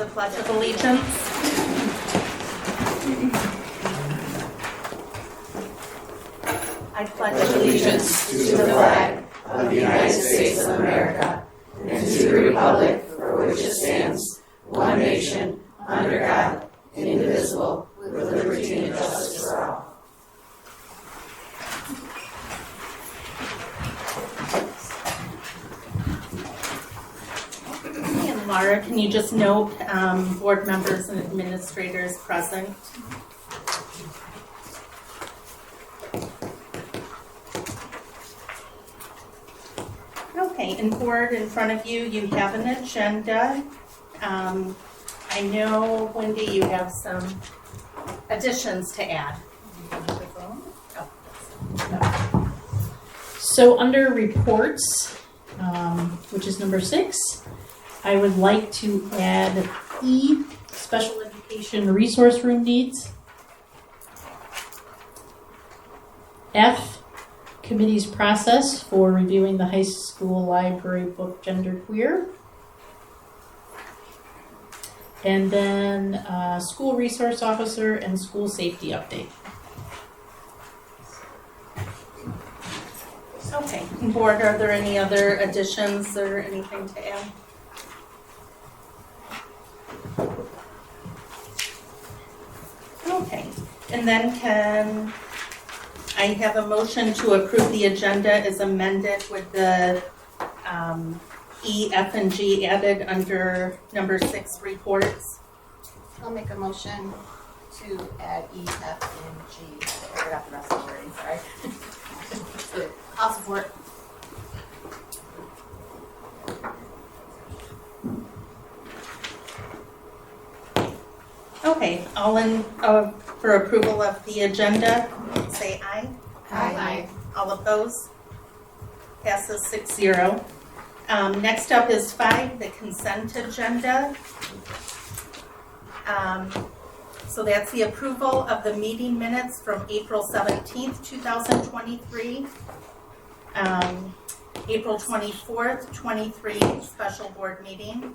the Pledge of Allegiance. I pledge allegiance to the flag of the United States of America and to the republic for which it stands, one nation, under God, indivisible, with liberty and justice for all. And Laura, can you just note board members and administrators present? Okay, and board, in front of you, you have an agenda. I know, Wendy, you have some additions to add. So under reports, which is number 6, I would like to add E, special education resource room needs. F, committee's process for reviewing the high school library book Genderqueer. And then school resource officer and school safety update. Okay, board, are there any other additions or anything to add? Okay, and then can I have a motion to approve the agenda as amended with the E, F, and G added under number 6 reports? I'll make a motion to add E, F, and G. I forgot the rest of the wording, sorry. I'll support. Okay, all in for approval of the agenda, say aye. Aye. All opposed? Passes 6-0. Next up is 5, the consent agenda. So that's the approval of the meeting minutes from April 17th, 2023. April 24th, 23, special board meeting.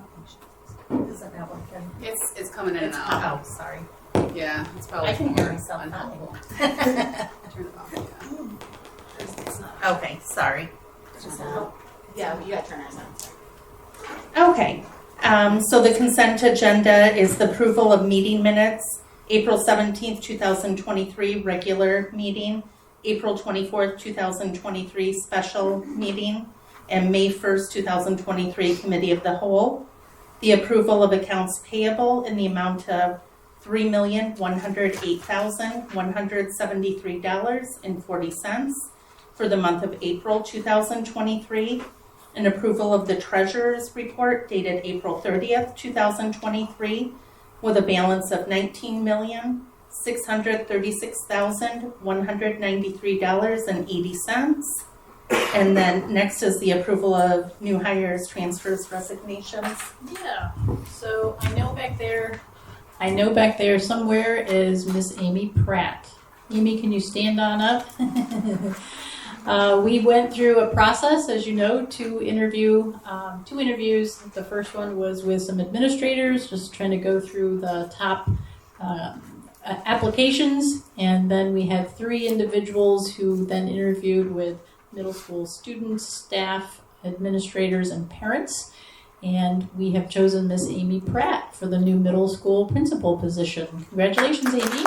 Is that one? It's coming in and out. Oh, sorry. Yeah, it's probably. I can hear more myself unhelpful. now. Turn it off. Yeah. Okay, sorry. Yeah, you gotta turn ours on. Okay, so the consent agenda is the approval of meeting minutes, April 17th, 2023, regular meeting, April 24th, 2023, special meeting, and May 1st, 2023, committee of the whole. The approval of accounts payable in the amount of $3,108,173.40 for the month of April 2023. An approval of the treasurer's report dated April 30th, 2023, with a balance of $19,636,193.80. And then next is the approval of new hires, transfers, resignations. Yeah, so I know back there somewhere is Miss Amy Pratt. Amy, can you stand on up? We went through a process, as you know, two interviews. The first one was with some administrators, just trying to go through the top applications. And then we had 3 individuals who then interviewed with middle school students, staff, administrators, and parents. And we have chosen Miss Amy Pratt for the new middle school principal position. Congratulations, Amy.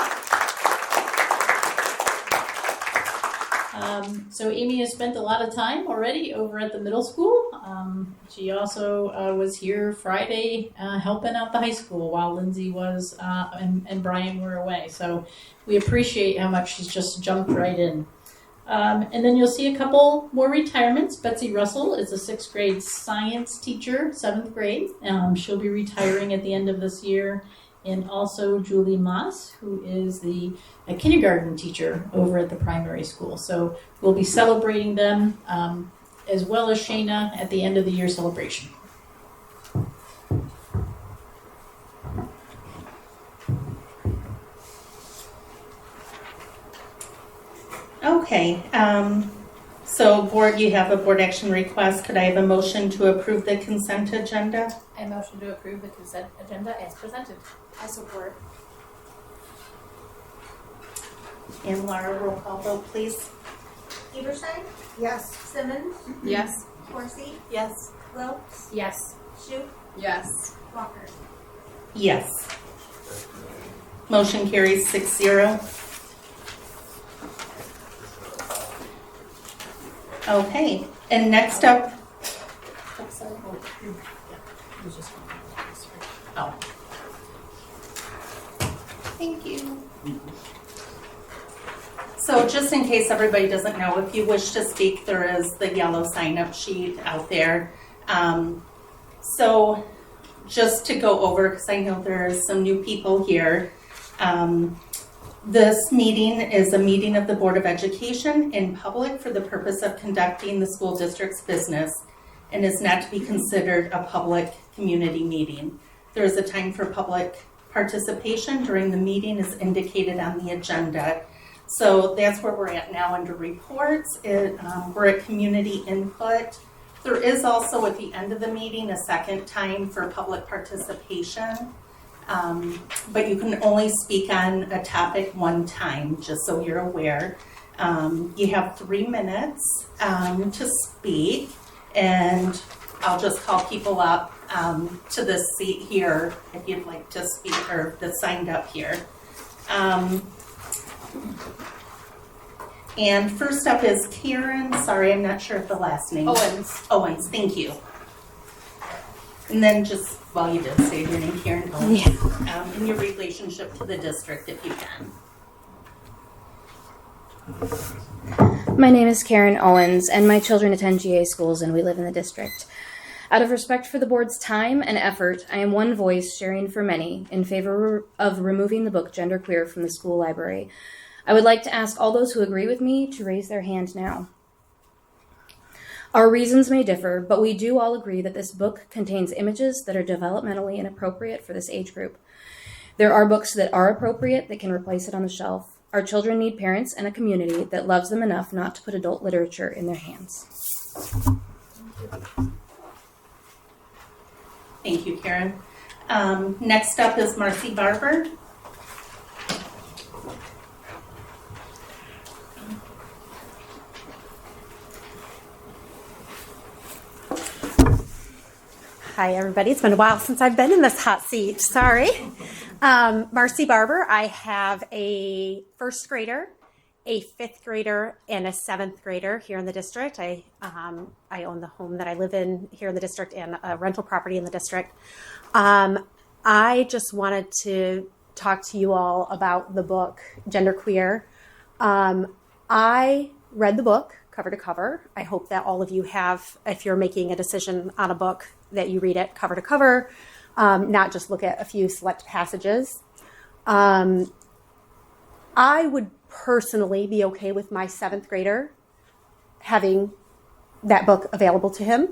So Amy has spent a lot of time already over at the middle school. She also was here Friday helping out the high school while Lindsay was and Brian were away. So we appreciate how much she's just jumped right in. And then you'll see a couple more retirements. Betsy Russell is a 6th grade science teacher, 7th grade. She'll be retiring at the end of this year. And also Julie Moss, who is a kindergarten teacher over at the primary school. So we'll be celebrating them as well as Shayna at the end of the year celebration. Okay, so board, you have a board action request. Could I have a motion to approve the consent agenda? I motion to approve the consent agenda as presented. I support. And Laura, roll call vote, please. Eberstein, Yes. Simmons, Yes. Horsey, Yes. Wilkes, Yes. Shute, Yes. Walker. Yes. Motion carries 6-0. Okay, and next up. Oh. Thank you. So just in case everybody doesn't know, if you wish to speak, there is the yellow sign-up sheet out there. So just to go over, because I know there are some new people here, this meeting is a meeting of the Board of Education in public for the purpose of conducting the school district's business and is not to be considered a public community meeting. There is a time for public participation during the meeting as indicated on the agenda. So that's where we're at now under reports. We're at community input. There is also at the end of the meeting a second time for public participation, but you can only speak on a topic one time, just so you're aware. You have 3 minutes to speak, and I'll just call people up to this seat here if you'd like to speak or that's signed up here. And first up is Karen. Sorry, I'm not sure of the last name. Owens, thank you. And then just, while you did say your name, Karen Owens, and your relationship to the district, if you can. My name is Karen Owens, and my children attend GA schools, and we live in the district. Out of respect for the board's time and effort, I am one voice sharing for many in favor of removing the book Genderqueer from the school library. I would like to ask all those who agree with me to raise their hand now. Our reasons may differ, but we do all agree that this book contains images that are developmentally inappropriate for this age group. There are books that are appropriate that can replace it on the shelf. Our children need parents and a community that loves them enough not to put adult literature in their hands. Thank you, Karen. Next up is Marcy Barber. Hi, everybody. It's been a while since I've been in this hot seat. Sorry. Marcy Barber. I have a first grader, a fifth grader, and a seventh grader here in the district. I own the home that I live in here in the district and a rental property in the district. I just wanted to talk to you all about the book, Genderqueer. I read the book cover to cover. I hope that all of you have, if you're making a decision on a book, that you read it cover to cover, not just look at a few select passages. I would personally be okay with my seventh grader having that book available to him.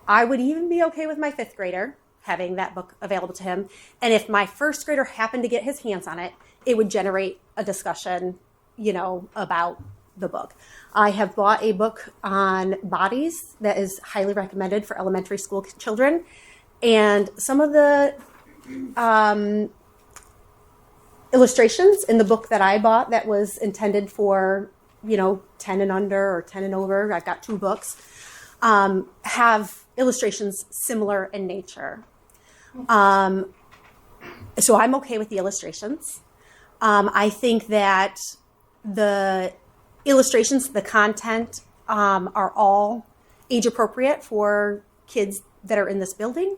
I would even be okay with my fifth grader having that book available to him. And if my first grader happened to get his hands on it, it would generate a discussion, about the book. I have bought a book on bodies that is highly recommended for elementary school children. And some of the illustrations in the book that I bought that was intended for, 10 and under or 10 and over, I've got 2 books, have illustrations similar in nature. So I'm okay with the illustrations. I think that the illustrations, the content, are all age appropriate for kids that are in this building.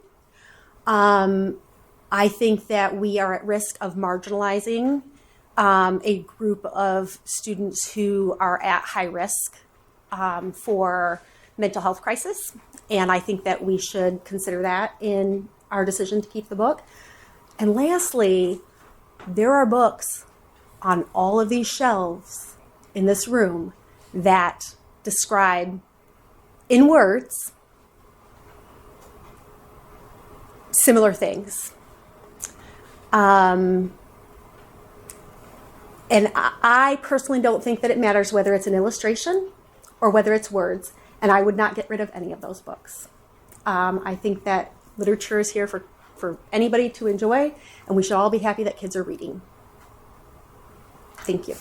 I think that we are at risk of marginalizing a group of students who are at high risk for mental health crisis. And I think that we should consider that in our decision to keep the book. And lastly, there are books on all of these shelves in this room that describe in words similar things. And I personally don't think that it matters whether it's an illustration or whether it's words, and I would not get rid of any of those books. I think that, Literature is here for anybody to enjoy, and we should all be happy that kids are reading. Thank you.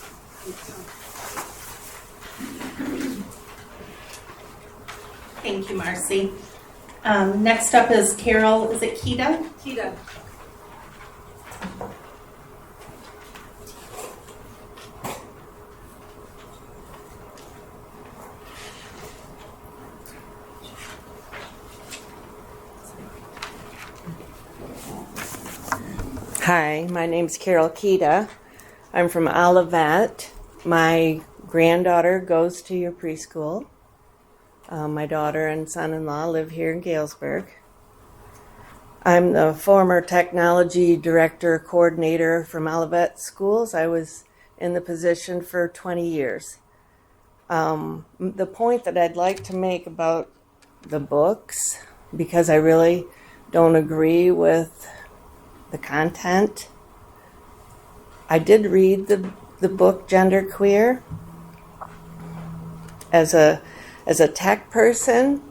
Thank you, Marcy. Next up is Carol, is it Kita? Kita. Hi, my name's Carol Kita. I'm from Olivet. My granddaughter goes to your preschool. My daughter and son-in-law live here in Galesburg. I'm the former technology director coordinator from Olivet Schools. I was in the position for 20 years. The point that I'd like to make about the books, because I really don't agree with the content. I did read the book Gender Queer. As a tech person,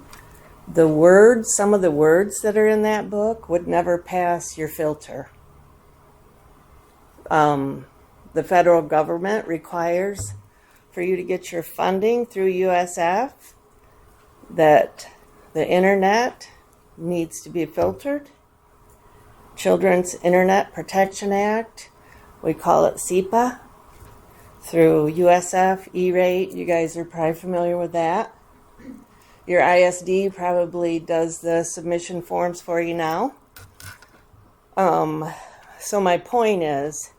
some of the words that are in that book would never pass your filter. The federal government requires for you to get your funding through USF that the internet needs to be filtered. Children's Internet Protection Act, we call it SEPA, through USF, E-rate. You guys are probably familiar with that. Your ISD probably does the submission forms for you now. So my point is,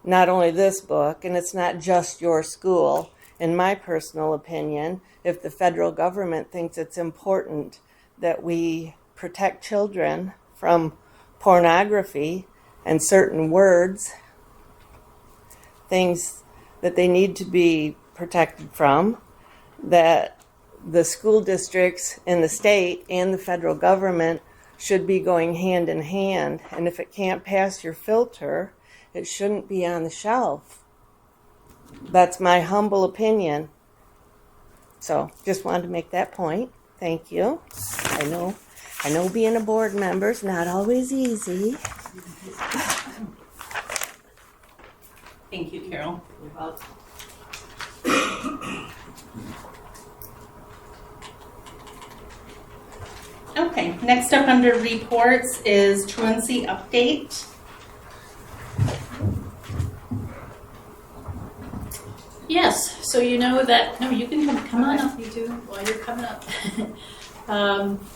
not only this book, and it's not just your school, in my personal opinion, if the federal government thinks it's important that we protect children from pornography and certain words, things that they need to be protected from, that the school districts in the state and the federal government should be going hand in hand. And if it can't pass your filter, it shouldn't be on the shelf. That's my humble opinion. So just wanted to make that point. Thank you. I know being a board member is not always easy. Thank you, Carol. Okay, next up under reports is truancy update. Yes, so you know that, no, you can come on up, you two, while you're coming up.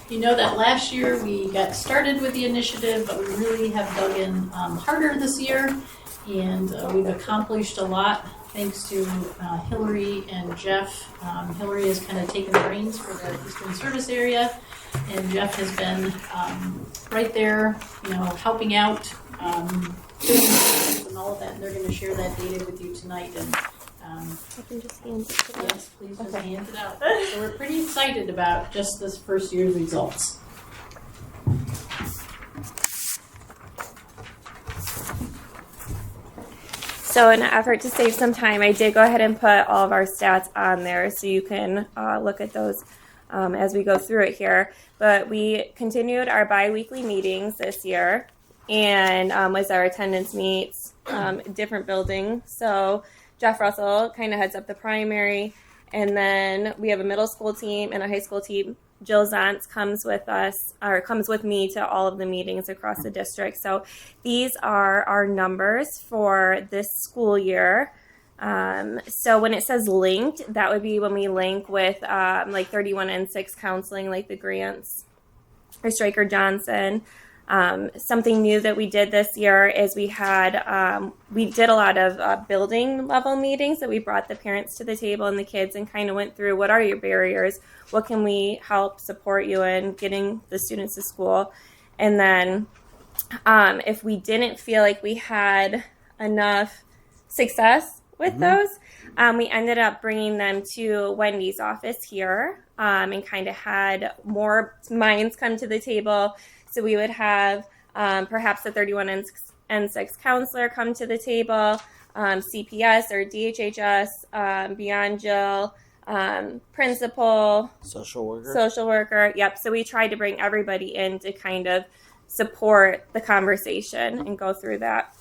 You know that last year we got started with the initiative, but we really have dug in harder this year, and we've accomplished a lot thanks to Hillary and Jeff. Hillary has kind of taken the reins for the Eastern Service area, and Jeff has been right there, helping out, doing things and all of that, and they're going to share that data with you tonight. And I can just hand it to them. yes, please just hand it out. So we're pretty excited about just this first year's results. So in an effort to save some time, I did go ahead and put all of our stats on there so you can look at those as we go through it here. But we continued our bi-weekly meetings this year, and with our attendance meets, different buildings. So Jeff Russell kind of heads up the primary, and then we have a middle school team and a high school team. Jill Zantz comes with me to all of the meetings across the district. So these are our numbers for this school year. So when it says linked, that would be when we link with like 31N6 counseling, like the grants or Stryker Johnson. Something new that we did this year is we did a lot of building level meetings that we brought the parents to the table and the kids and kind of went through what are your barriers, what can we help support you in getting the students to school. And then if we didn't feel like we had enough success with those, we ended up bringing them to Wendy's office here and kind of had more minds come to the table. So we would have perhaps the 31N6 counselor come to the table, CPS or DHHS, beyond Jill, principal, Social worker. social worker. Yep. So we tried to bring everybody in to kind of support the conversation and go through that.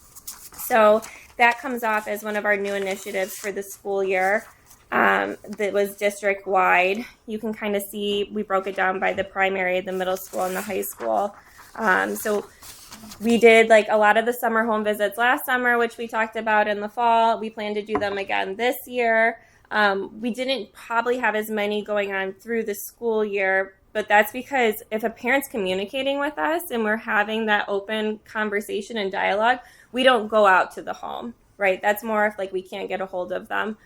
So that comes off as one of our new initiatives for the school year. That was district wide. You can kind of see we broke it down by the primary, the middle school, and the high school. So we did like a lot of the summer home visits last summer, which we talked about in the fall. We plan to do them again this year. We didn't probably have as many going on through the school year, but that's because if a parent's communicating with us and we're having that open conversation and dialogue, we don't go out to the home, right? That's more if like we can't get a hold of them.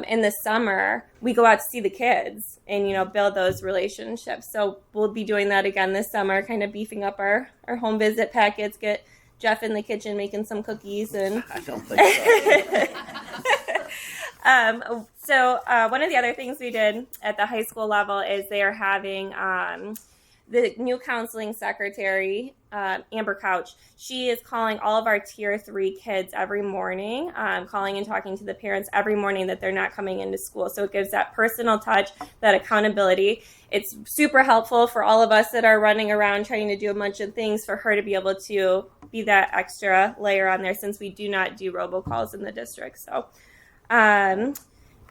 In the summer, we go out to see the kids and, build those relationships. So we'll be doing that again this summer, kind of beefing up our home visit packets, get Jeff in the kitchen making some cookies. And I don't think so. So one of the other things we did at the high school level is they are having the new counseling secretary, Amber Couch. She is calling all of our tier 3 kids every morning, calling and talking to the parents every morning that they're not coming into school. So it gives that personal touch, that accountability. It's super helpful for all of us that are running around trying to do a bunch of things, for her to be able to be that extra layer on there, since we do not do robocalls in the district. So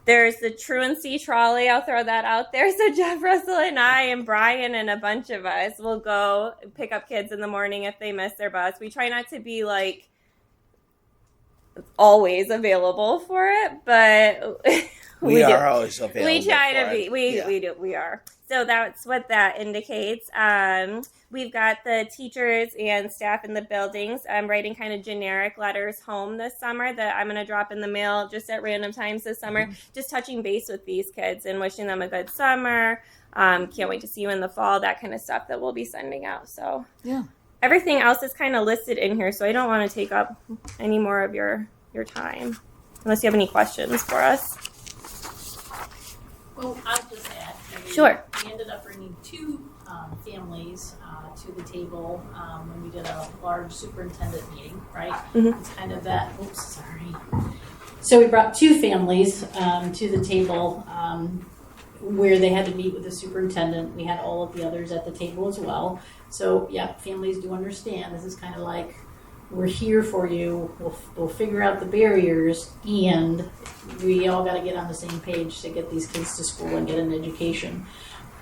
there's the truancy trolley. I'll throw that out there. So Jeff Russell and I and Brian and a bunch of us will go pick up kids in the morning if they miss their bus. We try not to be like always available for it, but we are always available. We try to be. Yeah. We are. So that's what that indicates. We've got the teachers and staff in the buildings. I'm writing kind of generic letters home this summer that I'm going to drop in the mail just at random times this summer, just touching base with these kids and wishing them a good summer. Can't wait to see you in the fall, that kind of stuff that we'll be sending out. So Yeah. Everything else is kind of listed in here, so I don't want to take up any more of your time, unless you have any questions for us. Well, I'll just add. Sure. We ended up bringing 2 families to the table when we did a large superintendent meeting, right? Mhm. It's kind of that, So we brought 2 families to the table where they had to meet with the superintendent. We had all of the others at the table as well. So, yeah, families do understand. This is kind of like, we're here for you. We'll figure out the barriers, and we all got to get on the same page to get these kids to school and get an education.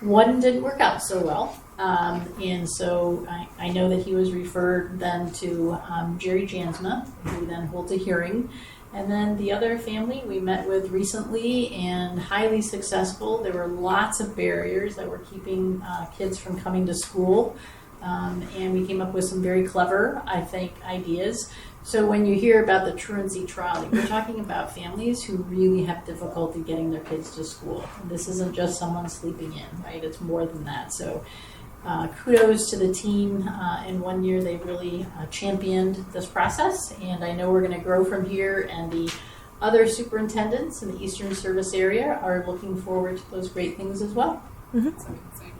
One didn't work out so well, and so I know that he was referred then to Jerry Jansma, who then holds a hearing. And then the other family we met with recently, and highly successful. There were lots of barriers that were keeping kids from coming to school. And we came up with some very clever, I think, ideas. So when you hear about the truancy trolley, we're talking about families who really have difficulty getting their kids to school. This isn't just someone sleeping in, right? It's more than that. So kudos to the team. In 1 year, they really championed this process. And I know we're going to grow from here. And the other superintendents in the Eastern Service area are looking forward to those great things as well. Mm-hmm. That's amazing.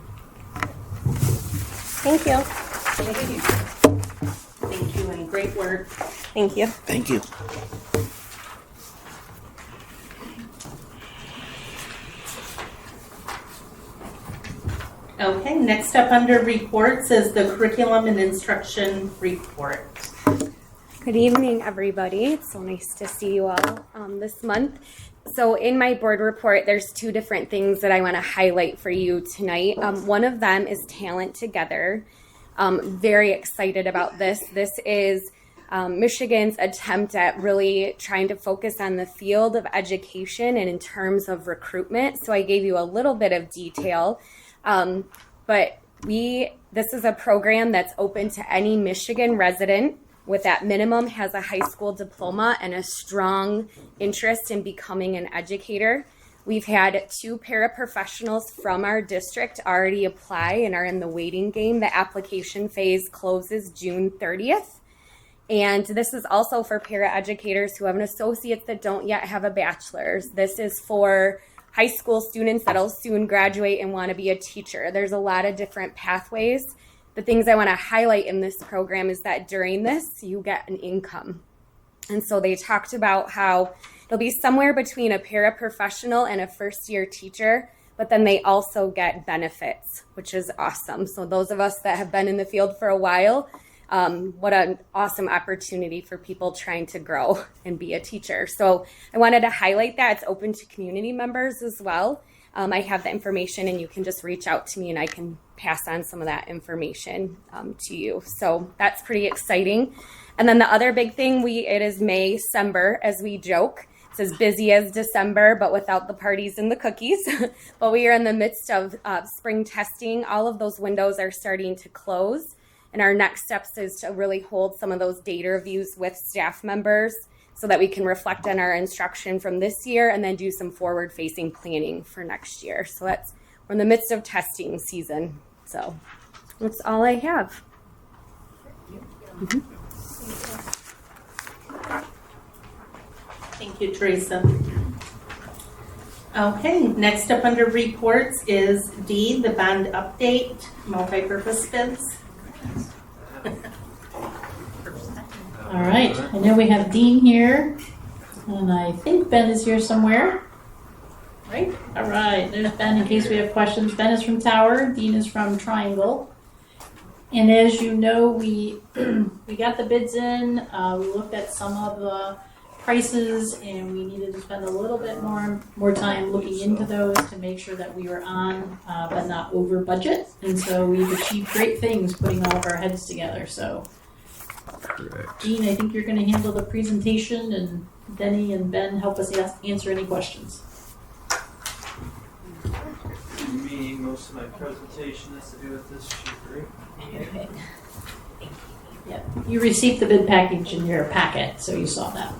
Thank you. Thank you. Thank you, and great work. Thank you. Thank you. Okay, next up under reports is the curriculum and instruction report. Good evening, everybody. It's so nice to see you all this month. So in my board report, there's 2 different things that I want to highlight for you tonight. One of them is Talent Together. Very excited about this. This is Michigan's attempt at really trying to focus on the field of education and in terms of recruitment. So I gave you a little bit of detail. But this is a program that's open to any Michigan resident with at minimum has a high school diploma and a strong interest in becoming an educator. We've had 2 paraprofessionals from our district already apply and are in the waiting game. The application phase closes June 30th. And this is also for paraeducators who have an associate's that don't yet have a bachelor's. This is for high school students that'll soon graduate and want to be a teacher. There's a lot of different pathways. The things I want to highlight in this program is that during this, you get an income. And so they talked about how It'll be somewhere between a paraprofessional and a first-year teacher, but then they also get benefits, which is awesome. So those of us that have been in the field for a while, what an awesome opportunity for people trying to grow and be a teacher. So I wanted to highlight that. It's open to community members as well. I have the information, and you can just reach out to me and I can pass on some of that information to you. So that's pretty exciting. And then the other big thing, it is May-cember, as we joke. It's as busy as December, but without the parties and the cookies. But we are in the midst of spring testing. All of those windows are starting to close. And our next steps is to really hold some of those data reviews with staff members so that we can reflect on our instruction from this year and then do some forward-facing planning for next year. So we're in the midst of testing season. So that's all I have. Thank you, Teresa. Okay, next up under reports is D, the bond update, multipurpose bids. All right, I know we have Dean here, and I think Ben is here somewhere. Right? All right, there's Ben in case we have questions. Ben is from Tower, Dean is from Triangle. And as you know, we got the bids in, we looked at some of the prices, and we needed to spend a little bit more time looking into those to make sure that we were on, but not over budget. And so we've achieved great things putting all of our heads together. So, Correct. Dean, I think you're going to handle the presentation, and Denny and Ben help us answer any questions. Me, most of my presentation has to do with this sheet, right? Okay. Yeah, you received the bid package in your packet, so you saw that.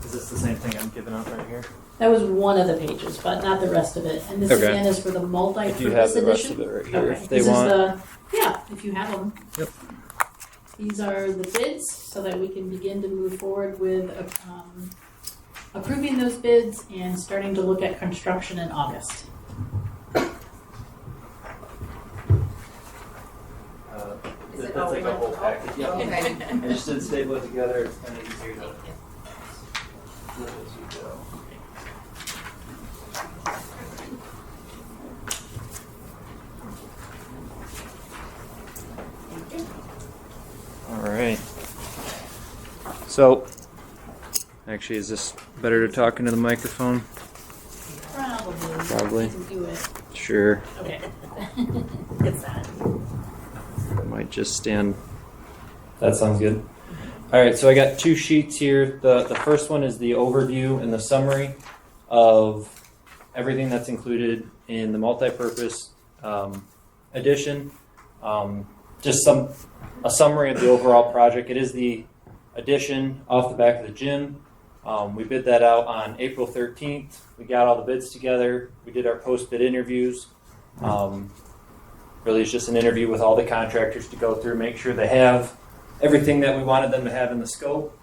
Is this the same thing I'm giving out right here? That was one of the pages, but not the rest of it. And this Okay. again is for the multi-purpose If you have the rest edition. of it right here, Okay. if they This want. is yeah, if you have them. Yep. These are the bids, so that we can begin to move forward with approving those bids and starting to look at construction in August. Is it That's like a all whole one? package. Yep. Okay. I just did staple it together. It's kind of easier to flip as you go. All right. So, actually, is this better to talk into the microphone? Probably. You can do it. Sure. Okay. It's that. I might just stand. That sounds good. All right, so I got two sheets here. The first one is the overview and the summary of everything that's included in the multipurpose edition. Just a summary of the overall project. It is the addition off the back of the gym. We bid that out on April 13th. We got all the bids together. We did our post-bid interviews. Really, it's just an interview with all the contractors to go through, make sure they have everything that we wanted them to have in the scope.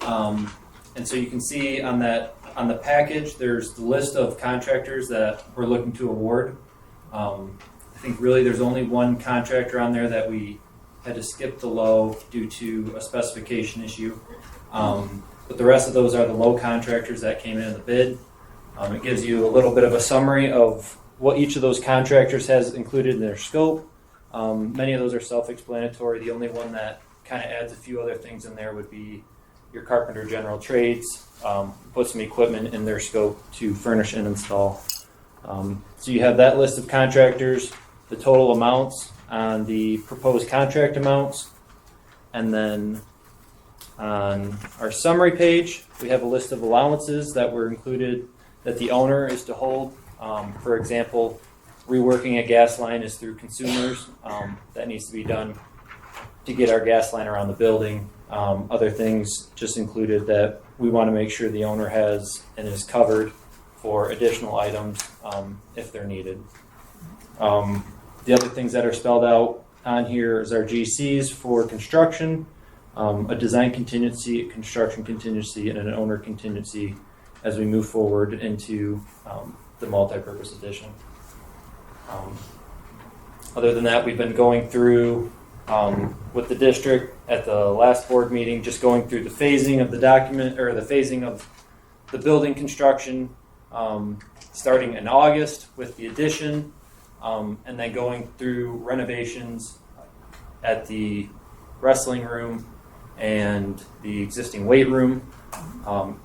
And so you can see on the package, there's the list of contractors that we're looking to award. I think really there's only one contractor on there that we had to skip the low due to a specification issue. But the rest of those are the low contractors that came in the bid. It gives you a little bit of a summary of what each of those contractors has included in their scope. Many of those are self-explanatory. The only one that kind of adds a few other things in there would be your carpenter general trades, put some equipment in their scope to furnish and install. So you have that list of contractors, the total amounts on the proposed contract amounts, and then on our summary page, we have a list of allowances that were included that the owner is to hold. For example, reworking a gas line is through consumers. That needs to be done to get our gas line around the building. Other things just included that we want to make sure the owner has and is covered for additional items if they're needed. The other things that are spelled out on here is our GCs for construction, a design contingency, a construction contingency, and an owner contingency as we move forward into the multi-purpose edition. Other than that, we've been going through with the district at the last board meeting, just going through the phasing of the document or the phasing of the building construction starting in August with the addition, and then going through renovations at the wrestling room and the existing weight room,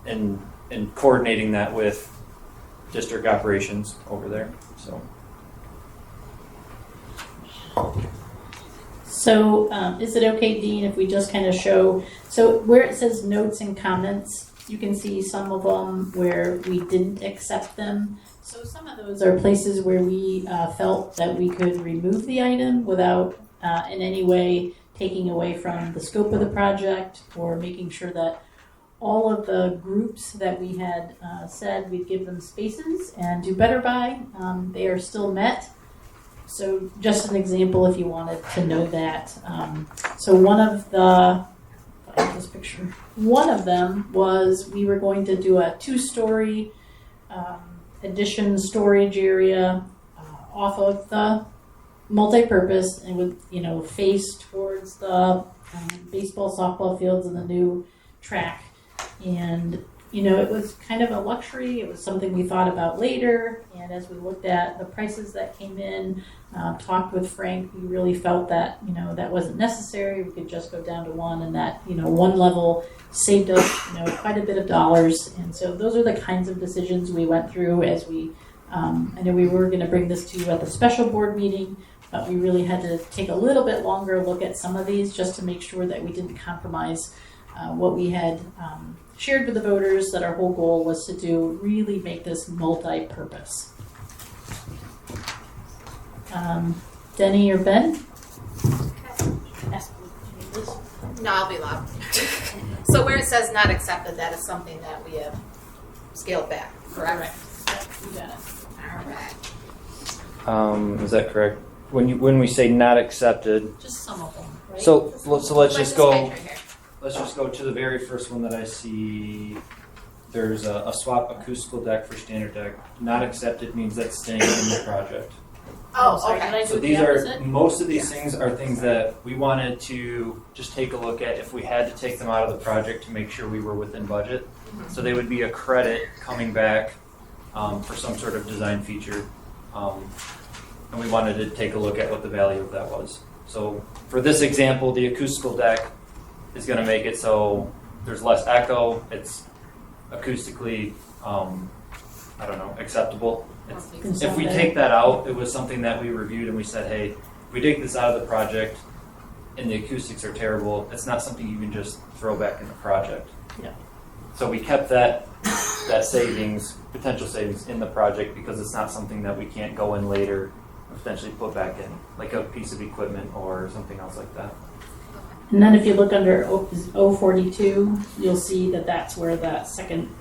and coordinating that with district operations over there. So is it okay, Dean, if we just kind of show, so where it says notes and comments, you can see some of them where we didn't accept them. So some of those are places where we felt that we could remove the item without in any way taking away from the scope of the project, or making sure that all of the groups that we had said we'd give them spaces and do better by, they are still met. So just an example if you wanted to know that. So one of the, if I have this picture, one of them was we were going to do a 2-story addition storage area off of the multi-purpose, and would face towards the baseball, softball fields and the new track. And it was kind of a luxury. It was something we thought about later, and as we looked at the prices that came in, talked with Frank, we really felt that that wasn't necessary. We could just go down to one, and that one level saved us quite a bit of dollars. And so those are the kinds of decisions we went through as we. I know we were going to bring this to you at the special board meeting, but we really had to take a little bit longer look at some of these just to make sure that we didn't compromise what we had shared with the voters, that our whole goal was to really make this multi-purpose. Denny or Ben? No, I'll be loud. So where it says not accepted, that is something that we have scaled back, correct? You got it. All right. Is that correct? When we say not accepted, Just some of them, right? so let's just go. page right here. Let's just go to the very first one that I see. There's a swap acoustical deck for standard deck. Not accepted means that's staying in the project. Oh, sorry, okay. did I So do these the are, opposite? most of these things are things that we wanted to just take a look at if we had to take them out of the project to make sure we were within budget. So they would be a credit coming back for some sort of design feature. And we wanted to take a look at what the value of that was. So for this example, the acoustical deck is going to make it so there's less echo. It's acoustically, acceptable. If we take that out, it was something that we reviewed and we said, hey, if we take this out of the project and the acoustics are terrible, it's not something you can just throw back in the project. Yeah. So we kept that savings, potential savings in the project because it's not something that we can't go in later and potentially put back in, like a piece of equipment or something else like that. And then if you look under 042, you'll see that that's where that second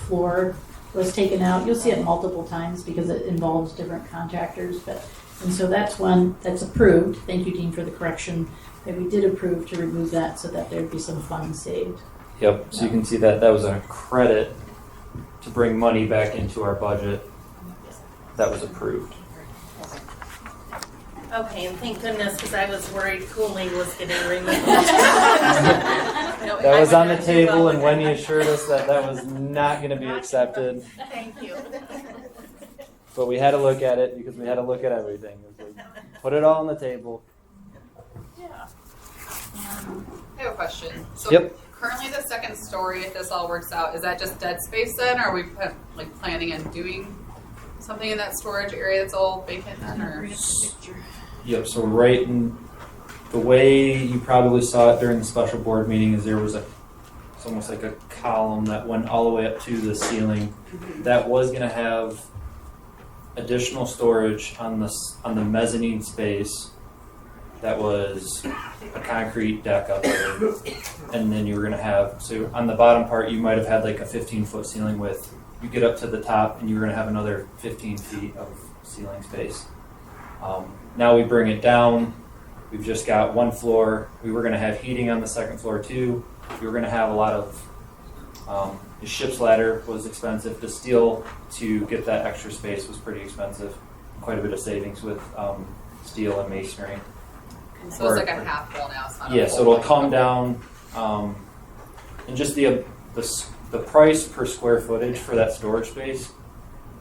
floor was taken out. You'll see it multiple times because it involves different contractors. And so that's one that's approved. Thank you, Dean, for the correction that we did approve to remove that so that there'd be some funds saved. Yep, so you can see that was a credit to bring money back into our budget that was approved. Okay, and thank goodness, because I was worried cooling was getting removed. That was on the table, and Wendy assured us that was not going to be accepted. Thank you. But we had to look at it because we had to look at everything. It was like, put it all on the table. Yeah. I have a question. So Yep. currently the second story, if this all works out, is that just dead space then? Or are we planning on doing something in that storage area that's all vacant then? Or? Yep, so right in the way you probably saw it during the special board meeting is there was it's almost like a column that went all the way up to the ceiling that was going to have additional storage on the mezzanine space that was a concrete deck up there. And then you were going to have, so on the bottom part you might have had like a 15-foot ceiling width. You get up to the top and you're going to have another 15 feet of ceiling space. Now we bring it down. We've just got one floor. We were going to have heating on the second floor too. We were going to have a lot of, the ship's ladder was expensive. The steel to get that extra space was pretty expensive. Quite a bit of savings with steel and masonry. So it's like a half wall now. It's not Yeah, a so full it'll come down, and just the the price per square footage for that storage space,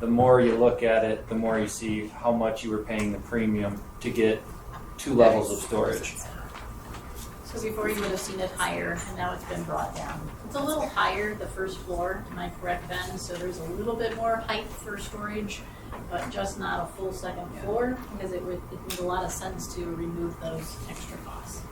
the more you look at it, the more you see how much you were paying the premium to get 2 levels of storage. So before you would have seen it higher, and now it's been brought down. It's a little higher, the first floor, am I correct, Ben? So there's a little bit more height for storage, but just not a full second floor, because it made a lot of sense to remove those extra costs.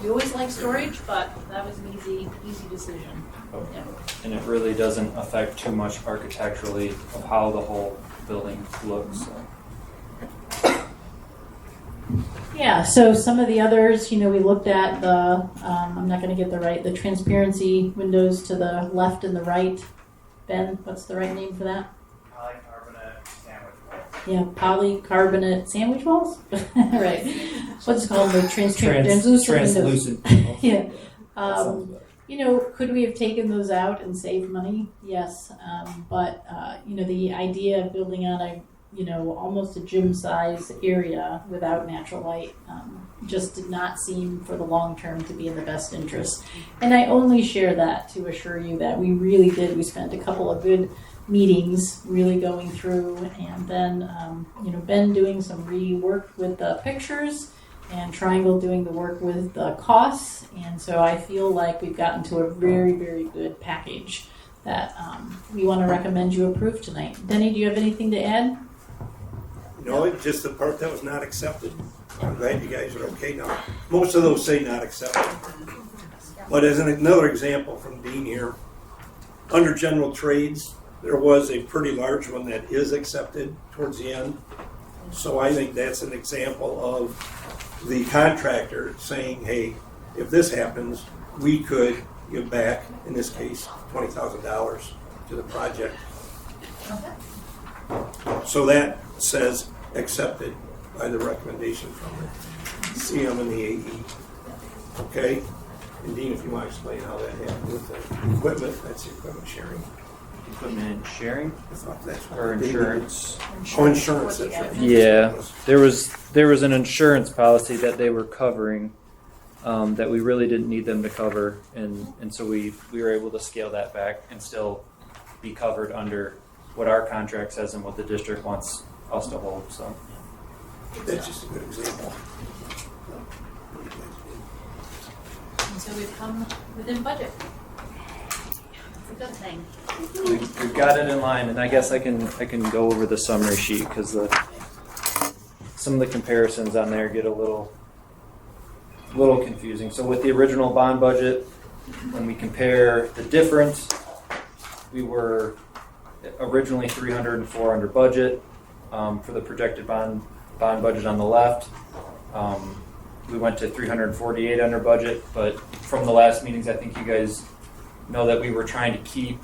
We always like storage, but that was an easy decision. Yeah. And it really doesn't affect too much architecturally of how the whole building looks. So. Yeah, so some of the others, we looked at the, I'm not going to get the transparency windows to the left and the right. Ben, what's the right name for that? Polycarbonate sandwich walls. Yeah, polycarbonate sandwich walls? Right. What's it called? The translucent windows. Yeah. Could we have taken those out and saved money? Yes. But the idea of building on almost a gym size area without natural light just did not seem for the long term to be in the best interest. And I only share that to assure you that we really did. We spent a couple of good meetings really going through, and then Ben doing some rework with the pictures, and Triangle doing the work with the costs. And so I feel like we've gotten to a very, very good package that we want to recommend you approve tonight. Denny, do you have anything to add? No, it's just the part that was not accepted. I'm glad you guys are okay now. Most of those say not accepted. But as another example from Dean here, under general trades, there was a pretty large one that is accepted towards the end. So I think that's an example of the contractor saying, hey, if this happens, we could give back, in this case, $20,000 to the project. So that says accepted by the recommendation from the CM and the AE. Okay? And Dean, if you want to explain how that happened with the equipment, that's the equipment sharing. Equipment sharing I thought that's what or they insurance? Oh, insurance, that's right. Yeah, there was an insurance policy that they were covering that we really didn't need them to cover, and so we were able to scale that back and still be covered under what our contract says and what the district wants us to hold. So That's just a good example. And so we've come within budget. That's a good thing. we've got it in line, and I guess I can go over the summary sheet because some of the comparisons on there get a little confusing. So with the original bond budget, when we compare the difference, we were originally 304 under budget for the projected bond budget on the left. We went to 348 under budget, but from the last meetings, I think you guys know that we were trying to keep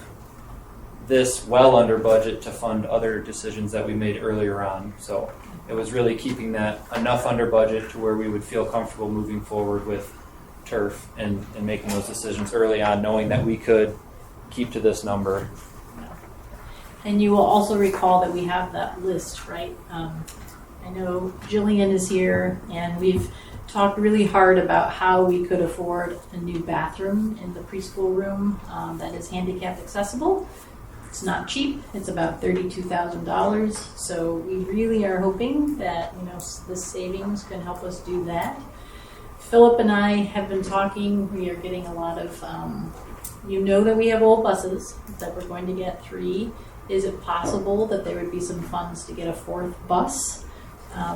this well under budget to fund other decisions that we made earlier on. So it was really keeping that enough under budget to where we would feel comfortable moving forward with turf and making those decisions early on, knowing that we could keep to this number. And you will also recall that we have that list, right? I know Jillian is here, and we've talked really hard about how we could afford a new bathroom in the preschool room that is handicap accessible. It's not cheap. It's about $32,000. So we really are hoping that this savings can help us do that. Philip and I have been talking. We are getting a lot of, that we have old buses, that we're going to get 3. Is it possible that there would be some funds to get a 4th bus,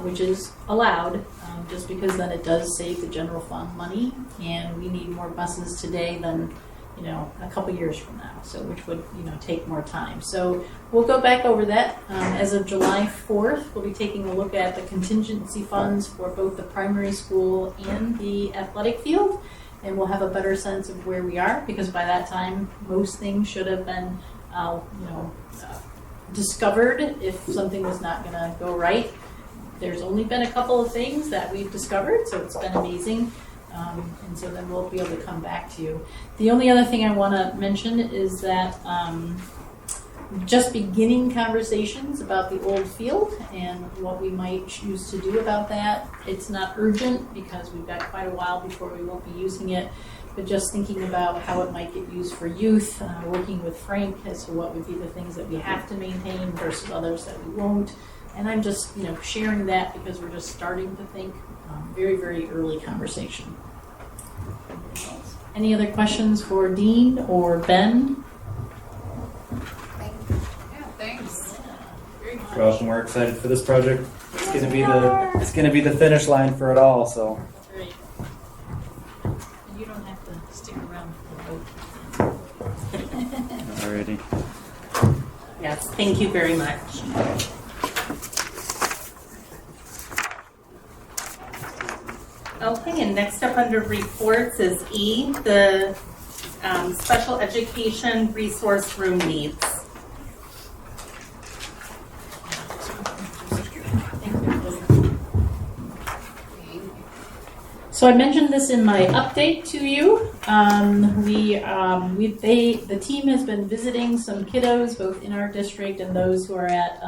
which is allowed, just because then it does save the general fund money, and we need more buses today than a couple years from now, so which would take more time. So we'll go back over that. As of July 4th, we'll be taking a look at the contingency funds for both the primary school and the athletic field, and we'll have a better sense of where we are, because by that time most things should have been discovered if something was not going to go right. There's only been a couple of things that we've discovered, so it's been amazing. And so then we'll be able to come back to you. The only other thing I want to mention is that just beginning conversations about the old field and what we might choose to do about that. It's not urgent because we've got quite a while before we won't be using it. but just thinking about how it might get used for youth, working with Frank as to what would be the things that we have to maintain versus others that we won't. And I'm just, sharing that because we're just starting to think. Very, very early conversation. Any other questions for Dean or Ben? Yeah, thanks. Very much. You're welcome. We're excited for this project. It's gonna be the finish line for it all. So. Great. You don't have to stick around for the vote. Alrighty. Yes, thank you very much. Okay, and next up under reports is E, the special education resource room needs. So I mentioned this in my update to you. The team has been visiting some kiddos, both in our district and those who are at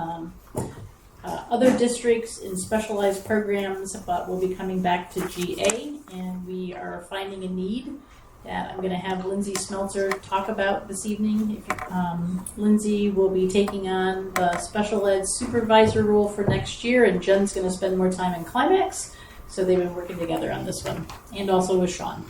other districts in specialized programs, but we'll be coming back to GA, and we are finding a need that I'm going to have Lindsay Smeltzer talk about this evening. Lindsay will be taking on the special ed supervisor role for next year, and Jen's going to spend more time in Climax. So they've been working together on this one, and also with Sean.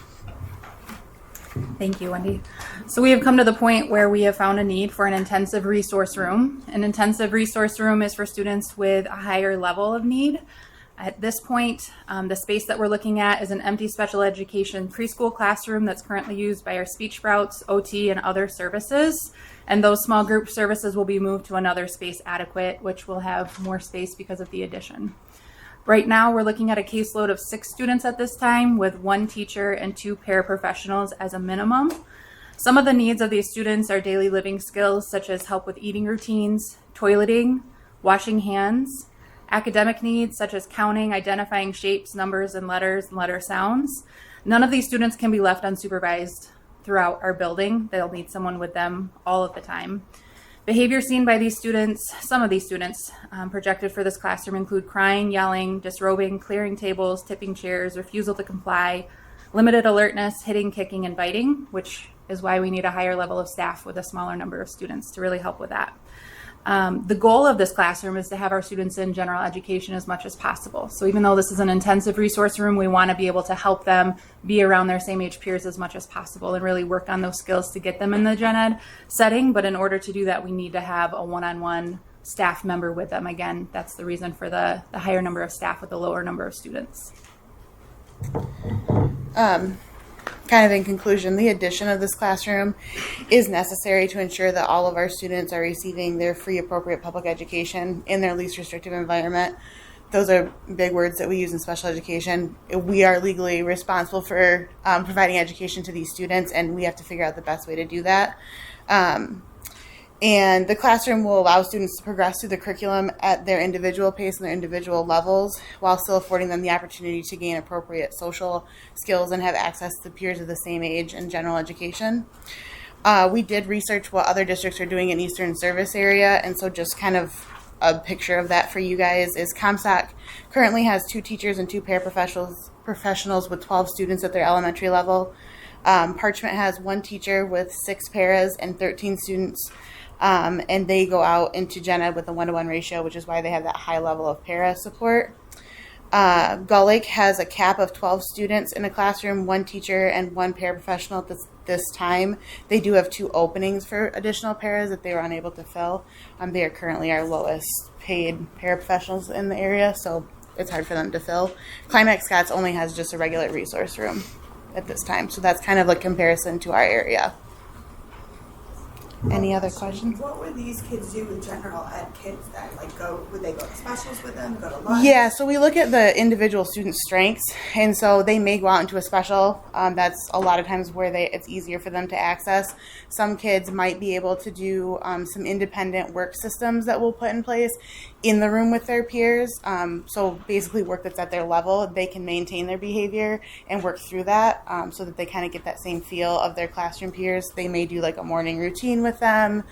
Thank you, Wendy. So we have come to the point where we have found a need for an intensive resource room. An intensive resource room is for students with a higher level of need. At this point, the space that we're looking at is an empty special education preschool classroom that's currently used by our speech sprouts, OT, and other services. And those small group services will be moved to another space adequate, which will have more space because of the addition. Right now, we're looking at a caseload of 6 students at this time with 1 teacher and 2 paraprofessionals as a minimum. Some of the needs of these students are daily living skills such as help with eating routines, toileting, washing hands, academic needs such as counting, identifying shapes, numbers, and letter sounds. None of these students can be left unsupervised throughout our building. They'll need someone with them all of the time. Behavior seen by these students, some of these students projected for this classroom include crying, yelling, disrobing, clearing tables, tipping chairs, refusal to comply, limited alertness, hitting, kicking, and biting, which is why we need a higher level of staff with a smaller number of students to really help with that. The goal of this classroom is to have our students in general education as much as possible. So even though this is an intensive resource room, we want to be able to help them be around their same age peers as much as possible and really work on those skills to get them in the gen ed setting. But in order to do that, we need to have a one-on-one staff member with them. Again, that's the reason for the higher number of staff with the lower number of students. Kind of in conclusion, the addition of this classroom is necessary to ensure that all of our students are receiving their free, appropriate public education in their least restrictive environment. Those are big words that we use in special education. We are legally responsible for providing education to these students, and we have to figure out the best way to do that. And the classroom will allow students to progress through the curriculum at their individual pace and their individual levels while still affording them the opportunity to gain appropriate social skills and have access to peers of the same age in general education. We did research what other districts are doing in Eastern Service Area, and so just kind of a picture of that for you guys is Comstock currently has 2 teachers and 2 paraprofessionals with 12 students at their elementary level. Parchment has 1 teacher with 6 paras and 13 students. And they go out into gen ed with a 1-to-1 ratio, which is why they have that high level of para support. Gull Lake has a cap of 12 students in a classroom, 1 teacher and 1 paraprofessional at this time. They do have 2 openings for additional paras that they were unable to fill. They are currently our lowest paid paraprofessionals in the area, so it's hard for them to fill. Climax Scotts only has just a regular resource room at this time, so that's kind of a comparison to our area. Any other questions? What would these kids do with general ed kids then? Would they go to specials with them, go to lunch? Yeah, so we look at the individual student strengths, and so they may go out into a special. That's a lot of times where it's easier for them to access. Some kids might be able to do some independent work systems that we'll put in place. in the room with their peers. So basically work that's at their level, they can maintain their behavior and work through that so that they kind of get that same feel of their classroom peers. They may do like a morning routine with them.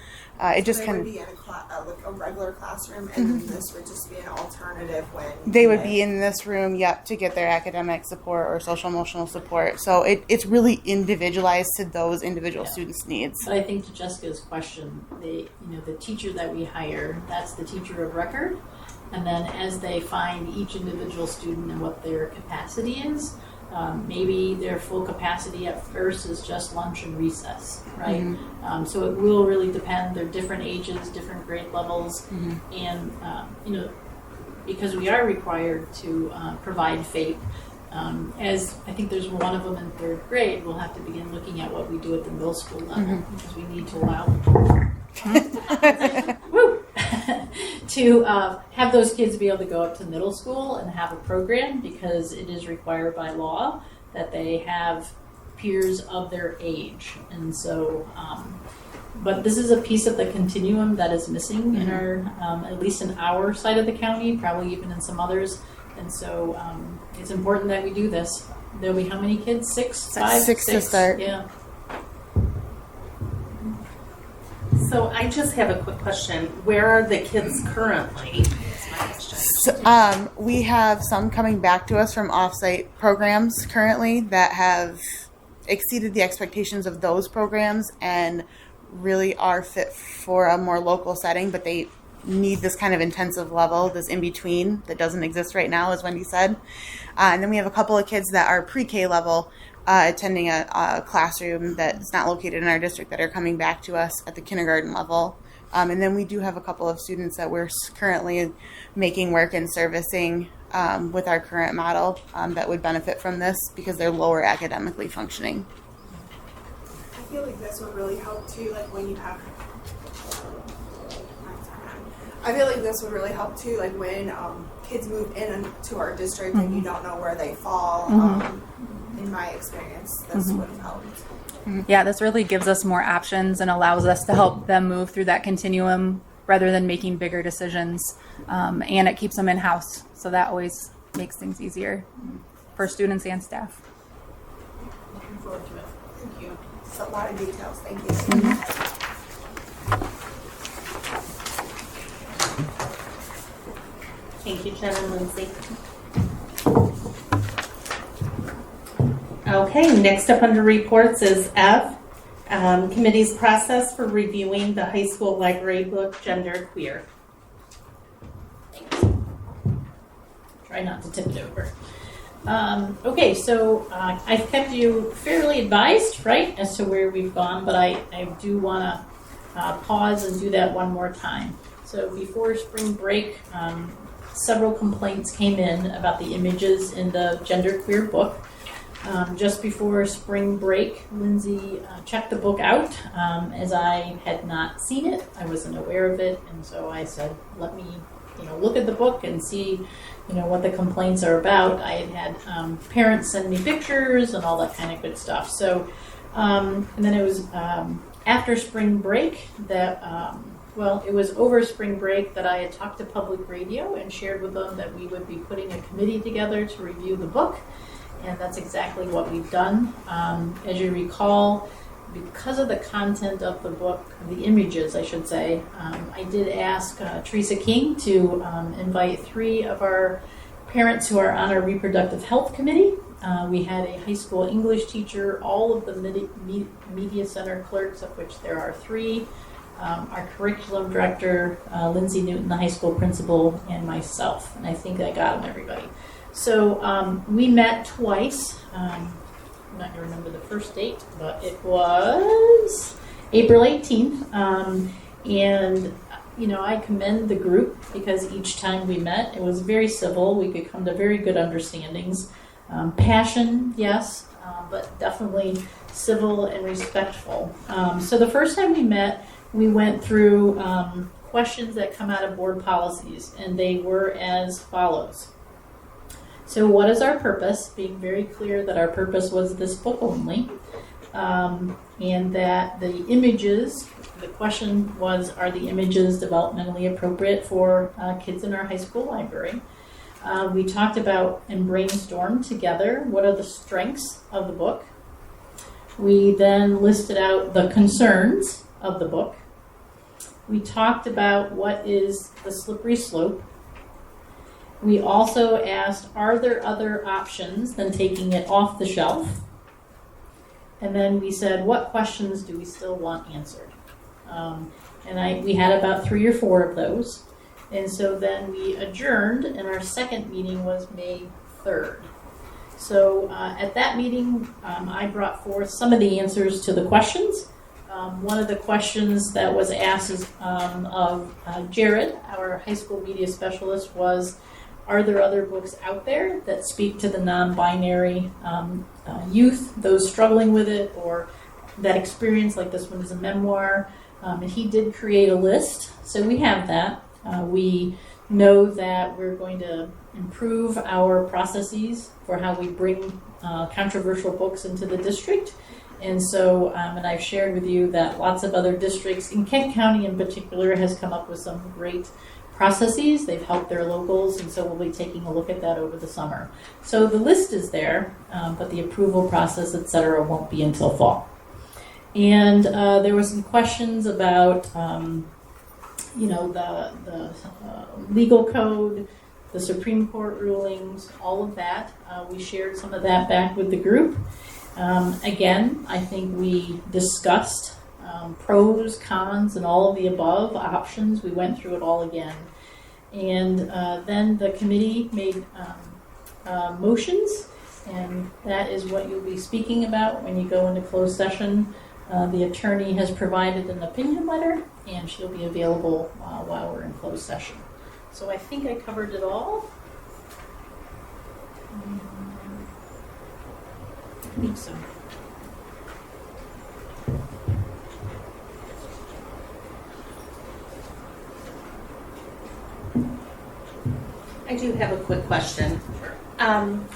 It just they kind would of be in like a regular classroom, and then this would just be an alternative when they would be in this room, yep, to get their academic support or social emotional support. So it's really individualized to those individual students' needs. But I think to Jessica's question, the teacher that we hire, that's the teacher of record, and then as they find each individual student and what their capacity is, maybe their full capacity at first is just lunch and recess, right? Mm-hmm. So it will really depend. They're different ages, different grade levels, and because we are required to provide FAPE, as I think there's one of them in third grade, we'll have to begin looking at what we do at the middle school level because we need to allow to have those kids be able to go up to middle school and have a program, because it is required by law that they have peers of their age. And so, but this is a piece of the continuum that is missing in our, at least in our side of the county, probably even in some others. And so it's important that we do this. There'll be how many kids? Six to start. Yeah. So I just have a quick question. Where are the kids currently? So, we have some coming back to us from offsite programs currently that have exceeded the expectations of those programs and really are fit for a more local setting, but they need this kind of intensive level, this in-between that doesn't exist right now, as Wendy said. And then we have a couple of kids that are pre-K level attending a classroom that's not located in our district that are coming back to us at the kindergarten level. And then we do have a couple of students that we're currently making work and servicing with our current model that would benefit from this because they're lower academically functioning. I feel like this would really help too, like when you have. I feel like this would really help too, like when kids move into our district and you don't know where they fall. In my experience, this would have helped. Yeah, this really gives us more options and allows us to help them move through that continuum rather than making bigger decisions. And it keeps them in-house, so that always makes things easier for students and staff. Looking forward to it. Thank you. It's a lot of details. Thank you. Thank you, Jen and Lindsay. Okay, next up under reports is F, committee's process for reviewing the high school library book, Gender Queer. Try not to tip it over. Okay, so I've kept you fairly advised, right, as to where we've gone, but I do want to pause and do that one more time. So before spring break, several complaints came in about the images in the Gender Queer book. Just before spring break, Lindsay checked the book out as I had not seen it. I wasn't aware of it, and so I said, let me look at the book and see what the complaints are about. I had parents send me pictures and all that kind of good stuff. So, and then it was after spring break that, it was over spring break that I had talked to Public Radio and shared with them that we would be putting a committee together to review the book. And that's exactly what we've done. As you recall, because of the content of the book, the images, I should say, I did ask Teresa King to invite 3 of our parents who are on our reproductive health committee. We had a high school English teacher, all of the media center clerks, of which there are 3, our curriculum director, Lindsay Newton, the high school principal, and myself. And I think I got them, everybody. So we met twice. I'm not going to remember the first date, but it was April 18th. And, I commend the group because each time we met, it was very civil. We could come to very good understandings. Passion, yes, but definitely civil and respectful. So the first time we met, we went through questions that come out of board policies, and they were as follows. So what is our purpose? Being very clear that our purpose was this book only. and that the images, the question was, are the images developmentally appropriate for kids in our high school library? We talked about and brainstormed together what are the strengths of the book. We then listed out the concerns of the book. We talked about what is the slippery slope. We also asked, are there other options than taking it off the shelf? And then we said, what questions do we still want answered? We had about 3 or 4 of those. And so then we adjourned, and our second meeting was May 3rd. So at that meeting, I brought forth some of the answers to the questions. One of the questions that was asked of Jared, our high school media specialist, was, are there other books out there that speak to the non-binary youth, those struggling with it, or that experience, like this one is a memoir? And he did create a list, so we have that. We know that we're going to improve our processes for how we bring controversial books into the district. And so, and I've shared with you that lots of other districts, in Kent County in particular, has come up with some great processes. They've helped their locals, and so we'll be taking a look at that over the summer. So the list is there, but the approval process, et cetera, won't be until fall. And there were some questions about, the legal code, the Supreme Court rulings, all of that. We shared some of that back with the group. Again, I think we discussed pros, cons, and all of the above options. We went through it all again. And then the committee made motions, and that is what you'll be speaking about when you go into closed session. The attorney has provided an opinion letter, and she'll be available while we're in closed session. So I think I covered it all. I think so. I do have a quick question.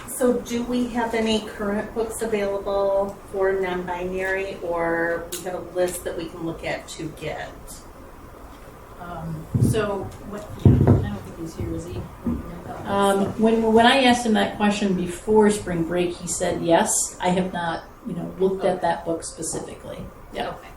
So do we have any current books available for non-binary, or we have a list that we can look at to get? I don't think he's here, is he? When I asked him that question before spring break, he said yes. I have not, looked at that book specifically. Yeah. Okay.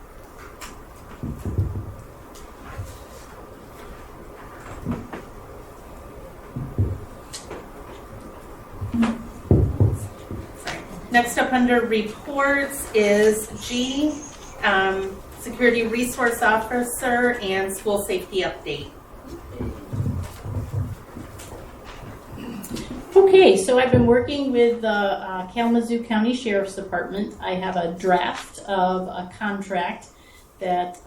Next up under reports is G, Security Resource Officer and School Safety Update. Okay, so I've been working with the Kalamazoo County Sheriff's Department. I have a draft of a contract that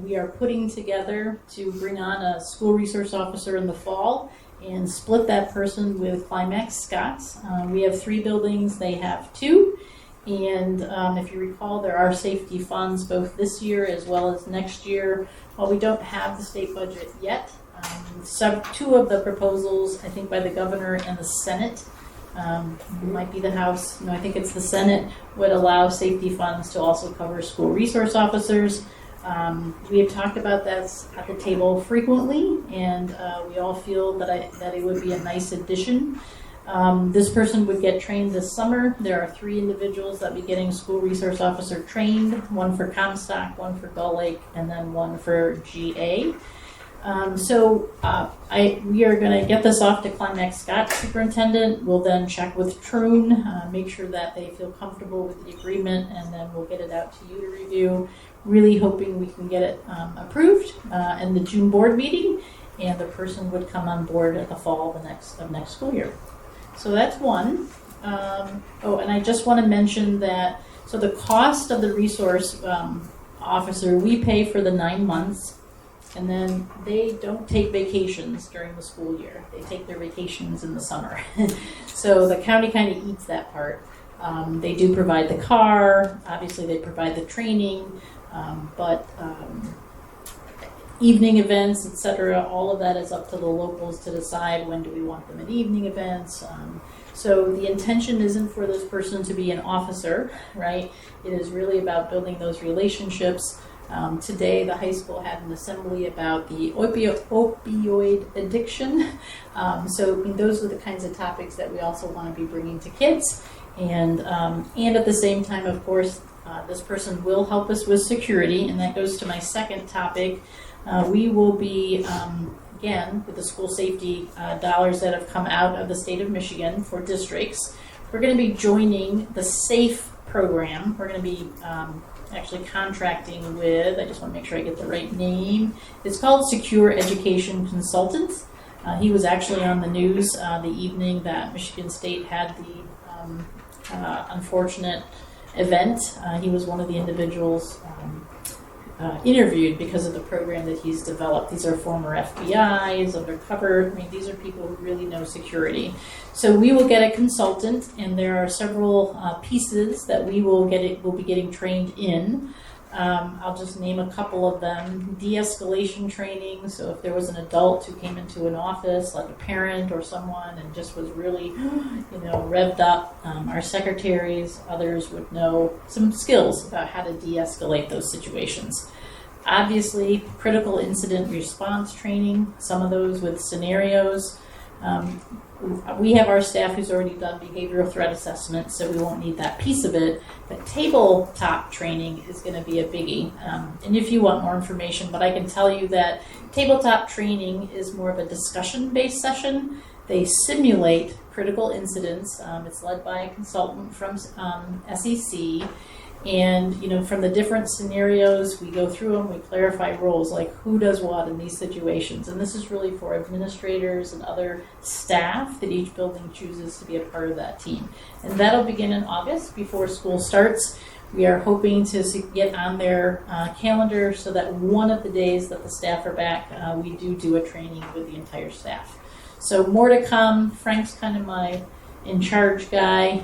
we are putting together to bring on a school resource officer in the fall and split that person with Climax Scots. We have 3 buildings, they have 2. And if you recall, there are safety funds both this year as well as next year. While we don't have the state budget yet, 2 of the proposals, I think by the governor and the Senate, might be the House, I think it's the Senate, would allow safety funds to also cover school resource officers. We have talked about that at the table frequently, and we all feel that it would be a nice addition. This person would get trained this summer. There are 3 individuals that will be getting school resource officer trained, 1 for Comstock, 1 for Gull Lake, and then 1 for GA. We are going to get this off to Climax Scott superintendent. We'll then check with Troon, make sure that they feel comfortable with the agreement, and then we'll get it out to you to review. Really hoping we can get it approved in the June board meeting, and the person would come on board at the fall of next school year. So that's one. And I just want to mention that, so the cost of the resource officer, we pay for the 9 months, and then they don't take vacations during the school year. They take their vacations in the summer. So the county kind of eats that part. They do provide the car, obviously they provide the training, but evening events, etc., all of that is up to the locals to decide when do we want them at evening events. So the intention isn't for this person to be an officer, right? It is really about building those relationships. Today, the high school had an assembly about the opioid addiction. So those are the kinds of topics that we also want to be bringing to kids. And at the same time, of course, this person will help us with security. And that goes to my second topic. We will be, again, with the school safety dollars that have come out of the state of Michigan for districts, we're going to be joining the SAFE program. We're going to be actually contracting with, I just want to make sure I get the right name. It's called Secure Education Consultants. He was actually on the news the evening that Michigan State had the unfortunate event. He was one of the individuals interviewed because of the program that he's developed. These are former FBI's, undercover. I mean, these are people who really know security. So we will get a consultant, and there are several pieces that we'll be getting trained in. I'll just name a couple of them. De-escalation training. So if there was an adult who came into an office, like a parent or someone, and just was really, revved up, our secretaries, others would know some skills about how to de-escalate those situations. Obviously, critical incident response training, some of those with scenarios. We have our staff who's already done behavioral threat assessment, so we won't need that piece of it. But tabletop training is going to be a biggie. And if you want more information, but I can tell you that tabletop training is more of a discussion-based session. They simulate critical incidents. It's led by a consultant from SEC. And, from the different scenarios, we go through them, we clarify roles, like who does what in these situations. And this is really for administrators and other staff that each building chooses to be a part of that team. And that'll begin in August before school starts. We are hoping to get on their calendar so that one of the days that the staff are back, we do a training with the entire staff. So more to come. Frank's kind of my in-charge guy,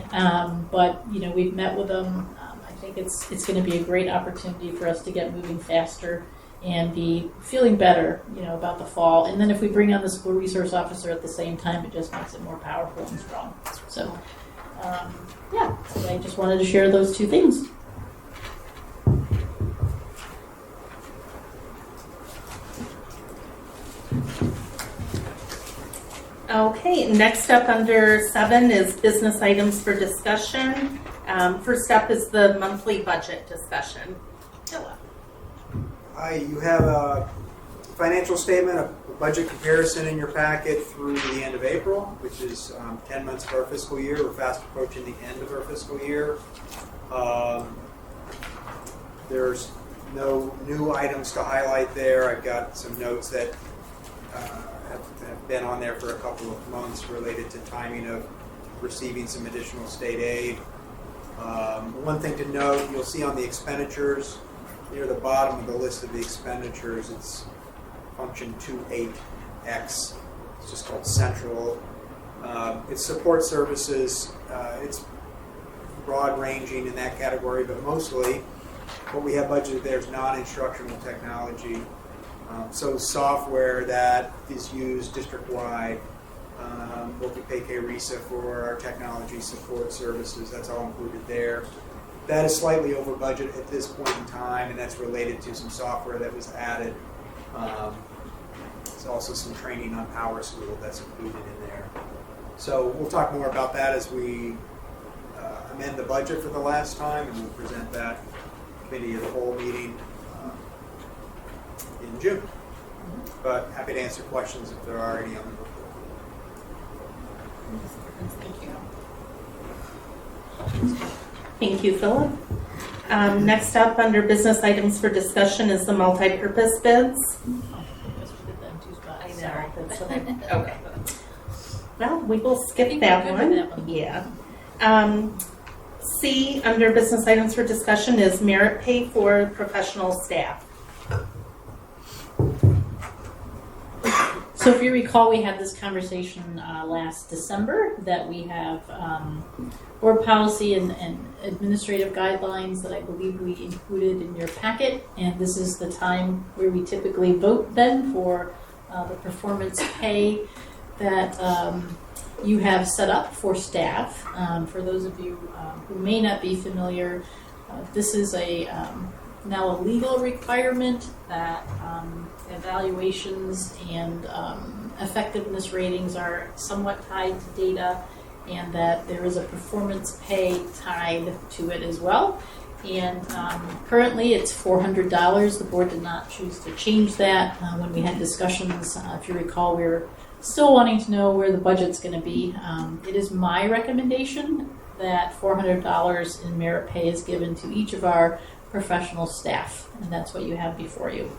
but, we've met with them. I think it's going to be a great opportunity for us to get moving faster and be feeling better, about the fall. And then if we bring on the school resource officer at the same time, it just makes it more powerful and strong. So, so I just wanted to share those two things. Okay, next up under 7 is business items for discussion. First up is the monthly budget discussion. Hi, you have a financial statement, a budget comparison in your packet through the end of April, which is 10 months of our fiscal year. We're fast approaching the end of our fiscal year. There's no new items to highlight there. I've got some notes that have been on there for a couple of months related to timing of receiving some additional state aid. One thing to note, you'll see on the expenditures, near the bottom of the list of the expenditures, it's function 28X. It's just called central. It's support services. It's broad ranging in that category, but mostly what we have budgeted there is non-instructional technology. So software that is used district-wide. What we pay KRESA for our technology support services, that's all included there. That is slightly over budget at this point in time, and that's related to some software that was added. There's also some training on Power School that's included in there. So we'll talk more about that as we amend the budget for the last time, and we'll present that committee of the whole meeting in June. But happy to answer questions if there are any on the report. Thank you, Philip. Next up under business items for discussion is the multi-purpose bids. I know. That's what okay. Well, we will skip that one. Yeah. C, under business items for discussion, is merit pay for professional staff. So if you recall, we had this conversation last December that we have board policy and administrative guidelines that I believe we included in your packet. And this is the time where we typically vote then for the performance pay that you have set up for staff. For those of you who may not be familiar, this is now a legal requirement that evaluations and effectiveness ratings are somewhat tied to data, and that there is a performance pay tied to it as well. And currently it's $400. The board did not choose to change that. When we had discussions, if you recall, we were still wanting to know where the budget's going to be. It is my recommendation that $400 in merit pay is given to each of our professional staff, and that's what you have before you.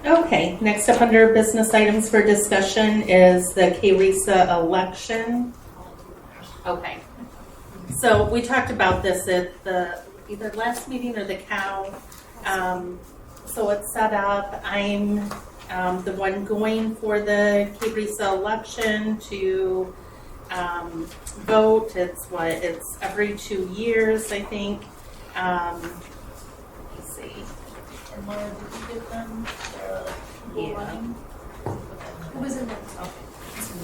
Okay, next up under business items for discussion is the KRESA election. Okay, so we talked about this at the either last meeting or the COW. So it's set up. I'm the one going for the KRESA election to vote. It's every 2 years, I think. Let's see. And Laura, did you give them Yeah. running? Who was in it? Okay.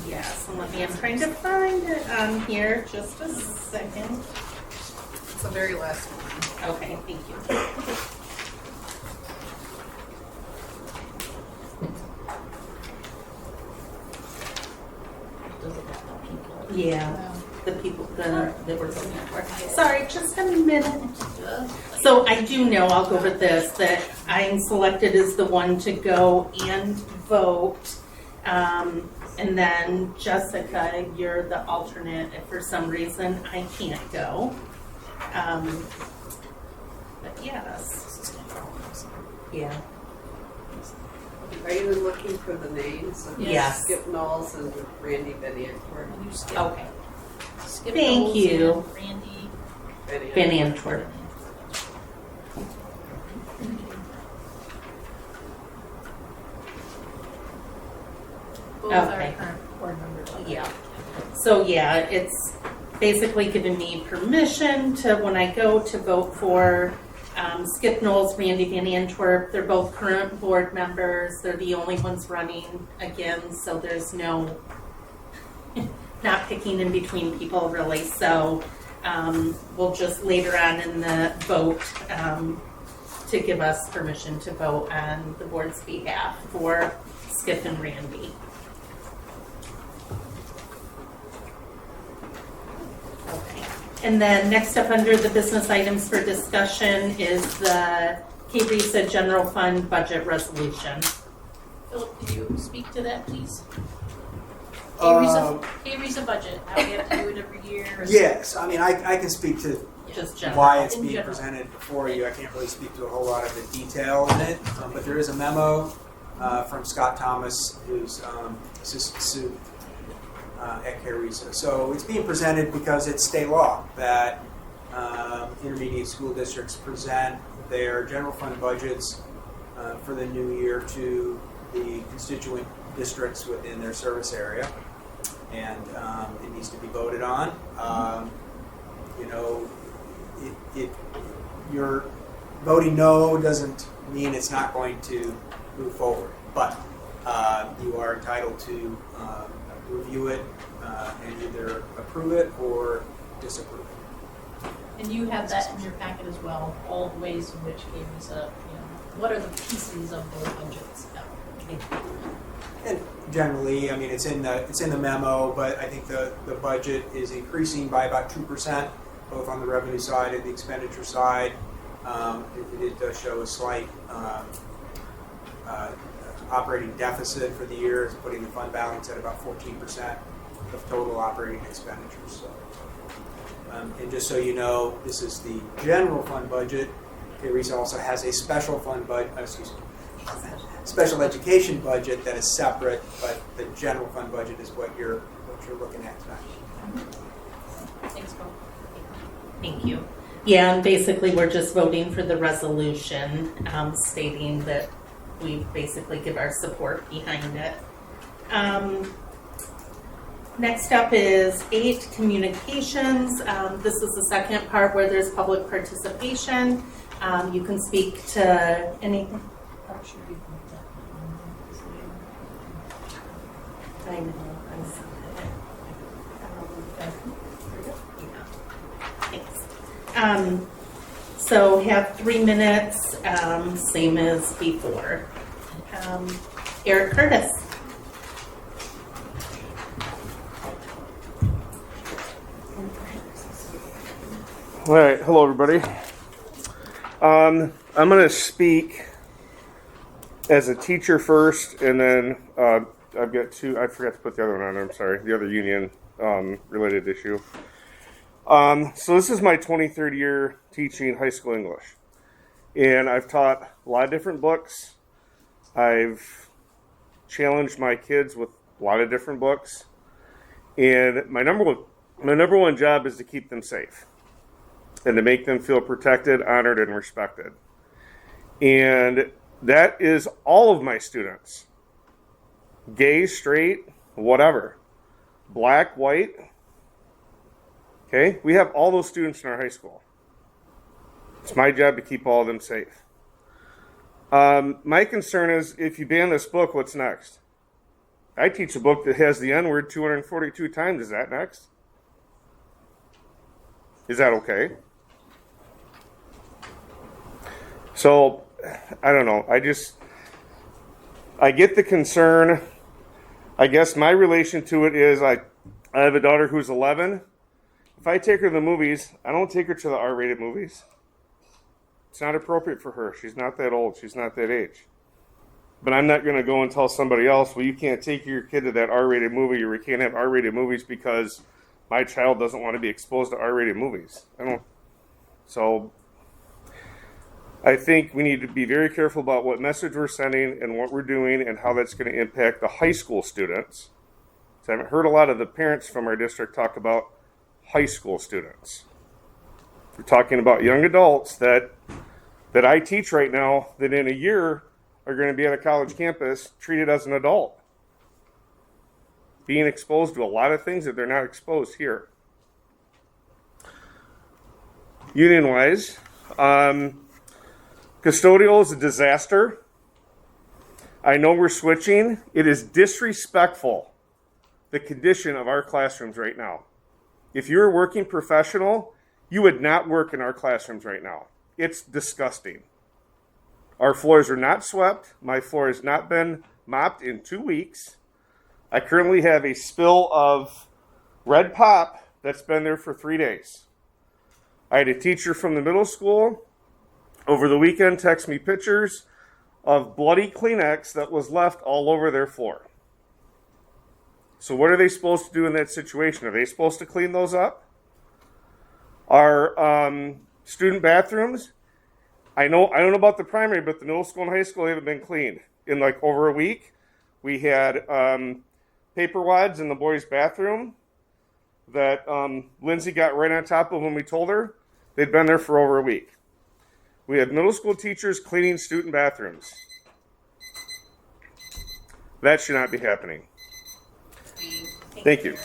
Yes, and let me, I'm trying to find it on here. Just a second. It's the very last one. Okay, thank you. Yeah, the people that were voting for. Sorry, just a minute. So I do know, I'll go over this, that I'm selected as the one to go and vote. And then Jessica, you're the alternate if for some reason I can't go. But yes. Yeah. Are you looking for the names of Yes. Skip Knowles and Randy Benian? Okay. Skip Thank Knowles you. and Randy. Van Antwerp. Both are Okay. current board members. Yeah. So yeah, it's basically giving me permission to, when I go to vote for Skip Knowles, Randy Van Antwerp, they're both current board members. They're the only ones running again, so there's no, not picking in between people really. So we'll just later on in the vote to give us permission to vote on the board's behalf for Skip and Randy. Okay. And then next up under the business items for discussion is the KRESA General Fund Budget Resolution. Philip, can you speak to that, please? Um, KRESA budget, how we have to do it every year. Yes, I mean, I can speak to Just general. why it's In being general. presented before you. I can't really speak to a whole lot of the detail in it, but there is a memo from Scott Thomas, who's assistant soup at KRESA. So it's being presented because it's state law that intermediate school districts present their general fund budgets for the new year to the constituent districts within their service area, and it needs to be voted on. Your voting no doesn't mean it's not going to move forward, but you are entitled to review it and either approve it or disapprove it. And you have that in your packet as well, all the ways in which KRESA, what are the pieces of those budgets? And generally, I mean, it's in the memo, but I think the budget is increasing by about 2%, both on the revenue side and the expenditure side. It does show a slight operating deficit for the year. It's putting the fund balance at about 14% of total operating expenditures. So, and just so you know, this is the general fund budget. KRESA also has a special fund budget. Special education budget that is separate, but the general fund budget is what you're looking at tonight. Thanks, Bob. Thank you. Yeah, and basically we're just voting for the resolution stating that we basically give our support behind it. Next up is 8, communications. This is the second part where there's public participation. You can speak to anything. I know, I'm sorry. Thanks. So have 3 minutes, same as before. Eric Curtis. All right, hello everybody. I'm going to speak as a teacher first, and then I've got two. I forgot to put the other one on. I'm sorry, the other union related issue. So this is my 23rd year teaching high school English, and I've taught a lot of different books. I've challenged my kids with a lot of different books, and my number one job is to keep them safe and to make them feel protected, honored, and respected. And that is all of my students. Gay, straight, whatever. Black, white. Okay? We have all those students in our high school. It's my job to keep all of them safe. My concern is, if you ban this book, what's next? I teach a book that has the N-word 242 times. Is that next? Is that okay? So, I don't know. I get the concern. I guess my relation to it is I have a daughter who's 11. If I take her to the movies, I don't take her to the R-rated movies. It's not appropriate for her. She's not that old. She's not that age. But I'm not going to go and tell somebody else, well, you can't take your kid to that R-rated movie, or we can't have R-rated movies because my child doesn't want to be exposed to R-rated movies. So I think we need to be very careful about what message we're sending and what we're doing and how that's going to impact the high school students. So I haven't heard a lot of the parents from our district talk about high school students. We're talking about young adults that I teach right now that in a year are going to be at a college campus treated as an adult, being exposed to a lot of things that they're not exposed here. Union-wise, custodial is a disaster. I know we're switching. It is disrespectful, the condition of our classrooms right now. If you're a working professional, you would not work in our classrooms right now. It's disgusting. Our floors are not swept. My floor has not been mopped in 2 weeks. I currently have a spill of red pop that's been there for 3 days. I had a teacher from the middle school over the weekend text me pictures of bloody Kleenex that was left all over their floor. So what are they supposed to do in that situation? Are they supposed to clean those up? Our student bathrooms, I don't know about the primary, but the middle school and high school haven't been cleaned in like over a week. We had paper wads in the boys' bathroom that Lindsay got right on top of when we told her. They'd been there for over a week. We had middle school teachers cleaning student bathrooms. That should not be happening. Thank you.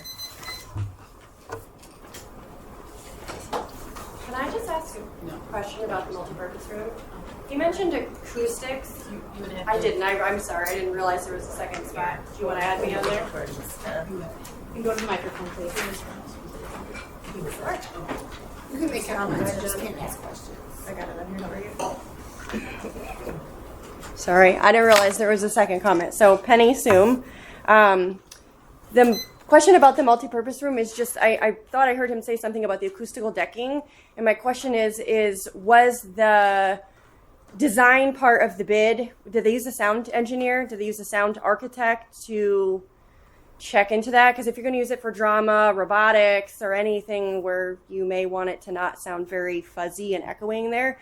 Can I just ask a question about the multipurpose room? You mentioned acoustics. I didn't. I'm sorry. I didn't realize there was a second spot. Do you want to add me on there? You can go to the microphone, please. You can make comments, just can't ask questions. I got it on here for you. Sorry, I didn't realize there was a second comment. So Penny Soom, the question about the multipurpose room is just, I thought I heard him say something about the acoustical decking, and my question is was the design part of the bid, did they use a sound engineer? Did they use a sound architect to check into that? Because if you're going to use it for drama, robotics, or anything where you may want it to not sound very fuzzy and echoing there,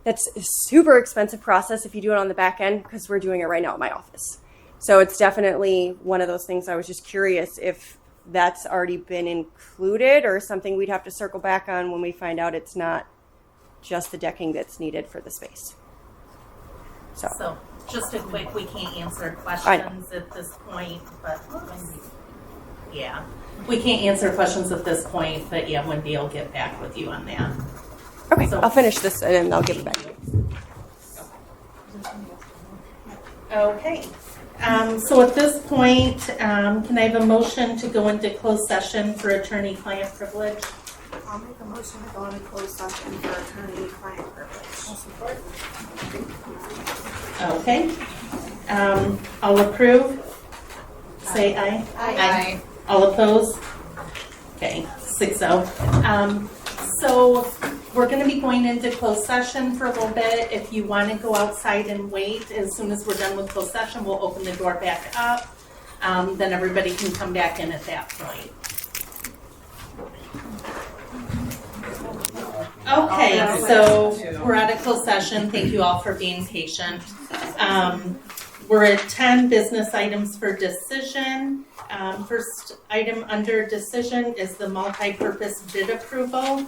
that's a super expensive process if you do it on the back end, because we're doing it right now at my office. So it's definitely one of those things. I was just curious if that's already been included or something we'd have to circle back on when we find out it's not just the decking that's needed for the space. So just a quick, we can't answer questions at this point, but yeah, we can't answer questions at this point, but yeah, Wendy will get back with you on that. Okay, so I'll finish this and then I'll give it back to you. Okay. So at this point, can I have a motion to go into closed session for attorney-client privilege? I'll make a motion to go into closed session for attorney-client privilege. I'll support. Okay. All approve? Say aye. Aye. All oppose? Okay, 6-0. So we're going to be going into closed session for a little bit. If you want to go outside and wait, as soon as we're done with closed session, we'll open the door back up. Then everybody can come back in at that point. Okay, so we're at a closed session. Thank you all for being patient. We're at 10 business items for decision. First item under decision is the multi-purpose bid approval.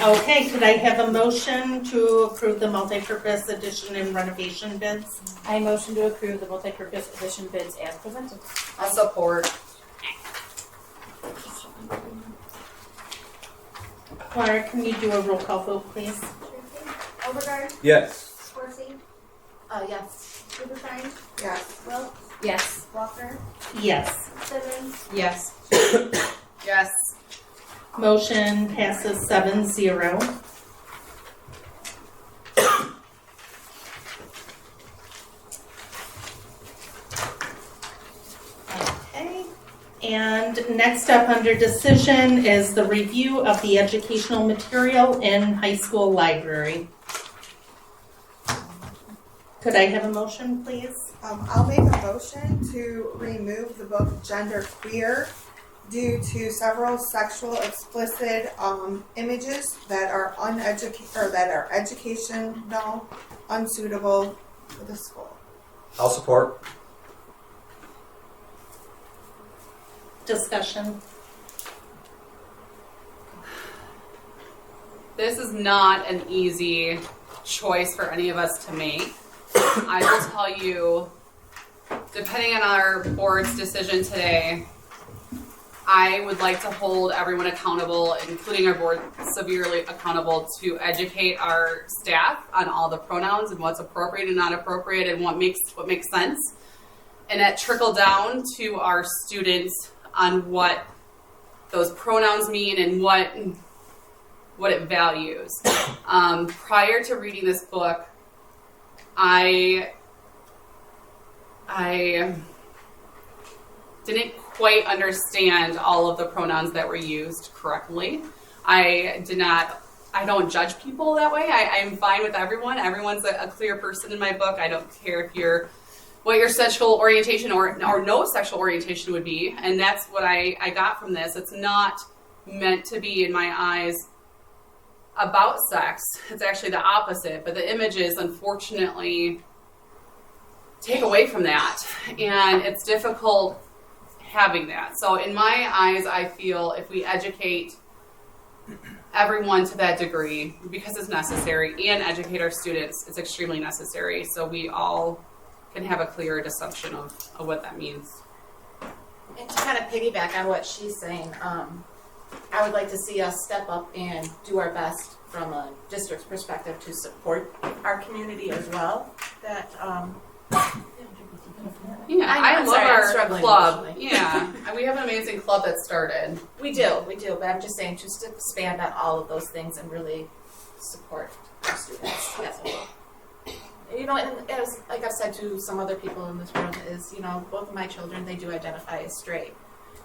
Okay, could I have a motion to approve the multi-purpose addition and renovation bids? I motion to approve the multi-purpose addition bids as presented. I'll support. Clara, can you do a roll call vote, please? Overgard? Yes. Scorsese? Yes. Rubenstein? Yes. Wilk? Yes. Walker? Yes. Simmons? Yes. Yes. Motion passes 7-0. Okay. And next up under decision is the review of the educational material in high school library. Could I have a motion, please? I'll make a motion to remove the book Gender Queer due to several sexual explicit images that are educational, unsuitable for the school. I'll support. Discussion. This is not an easy choice for any of us to make. I will tell you, depending on our board's decision today, I would like to hold everyone accountable, including our board, severely accountable to educate our staff on all the pronouns and what's appropriate and not appropriate and what makes sense. And that trickle down to our students on what those pronouns mean and what it values. Prior to reading this book, I didn't quite understand all of the pronouns that were used correctly. I don't judge people that way. I'm fine with everyone. Everyone's a clear person in my book. I don't care if what your sexual orientation or no sexual orientation would be. And that's what I got from this. It's not meant to be, in my eyes, about sex. It's actually the opposite. But the images, unfortunately, take away from that. And it's difficult having that. So in my eyes, I feel if we educate everyone to that degree, because it's necessary, and educate our students, it's extremely necessary. So we all can have a clearer assumption of what that means. And to kind of piggyback on what she's saying, I would like to see us step up and do our best from a district's perspective to support our community as well. That I love our club. Emotionally. Yeah, we have an amazing club that started. We do, but I'm just saying just to expand on all of those things and really support our students as well. And as like I've said to some other people in this room, is both of my children, they do identify as straight,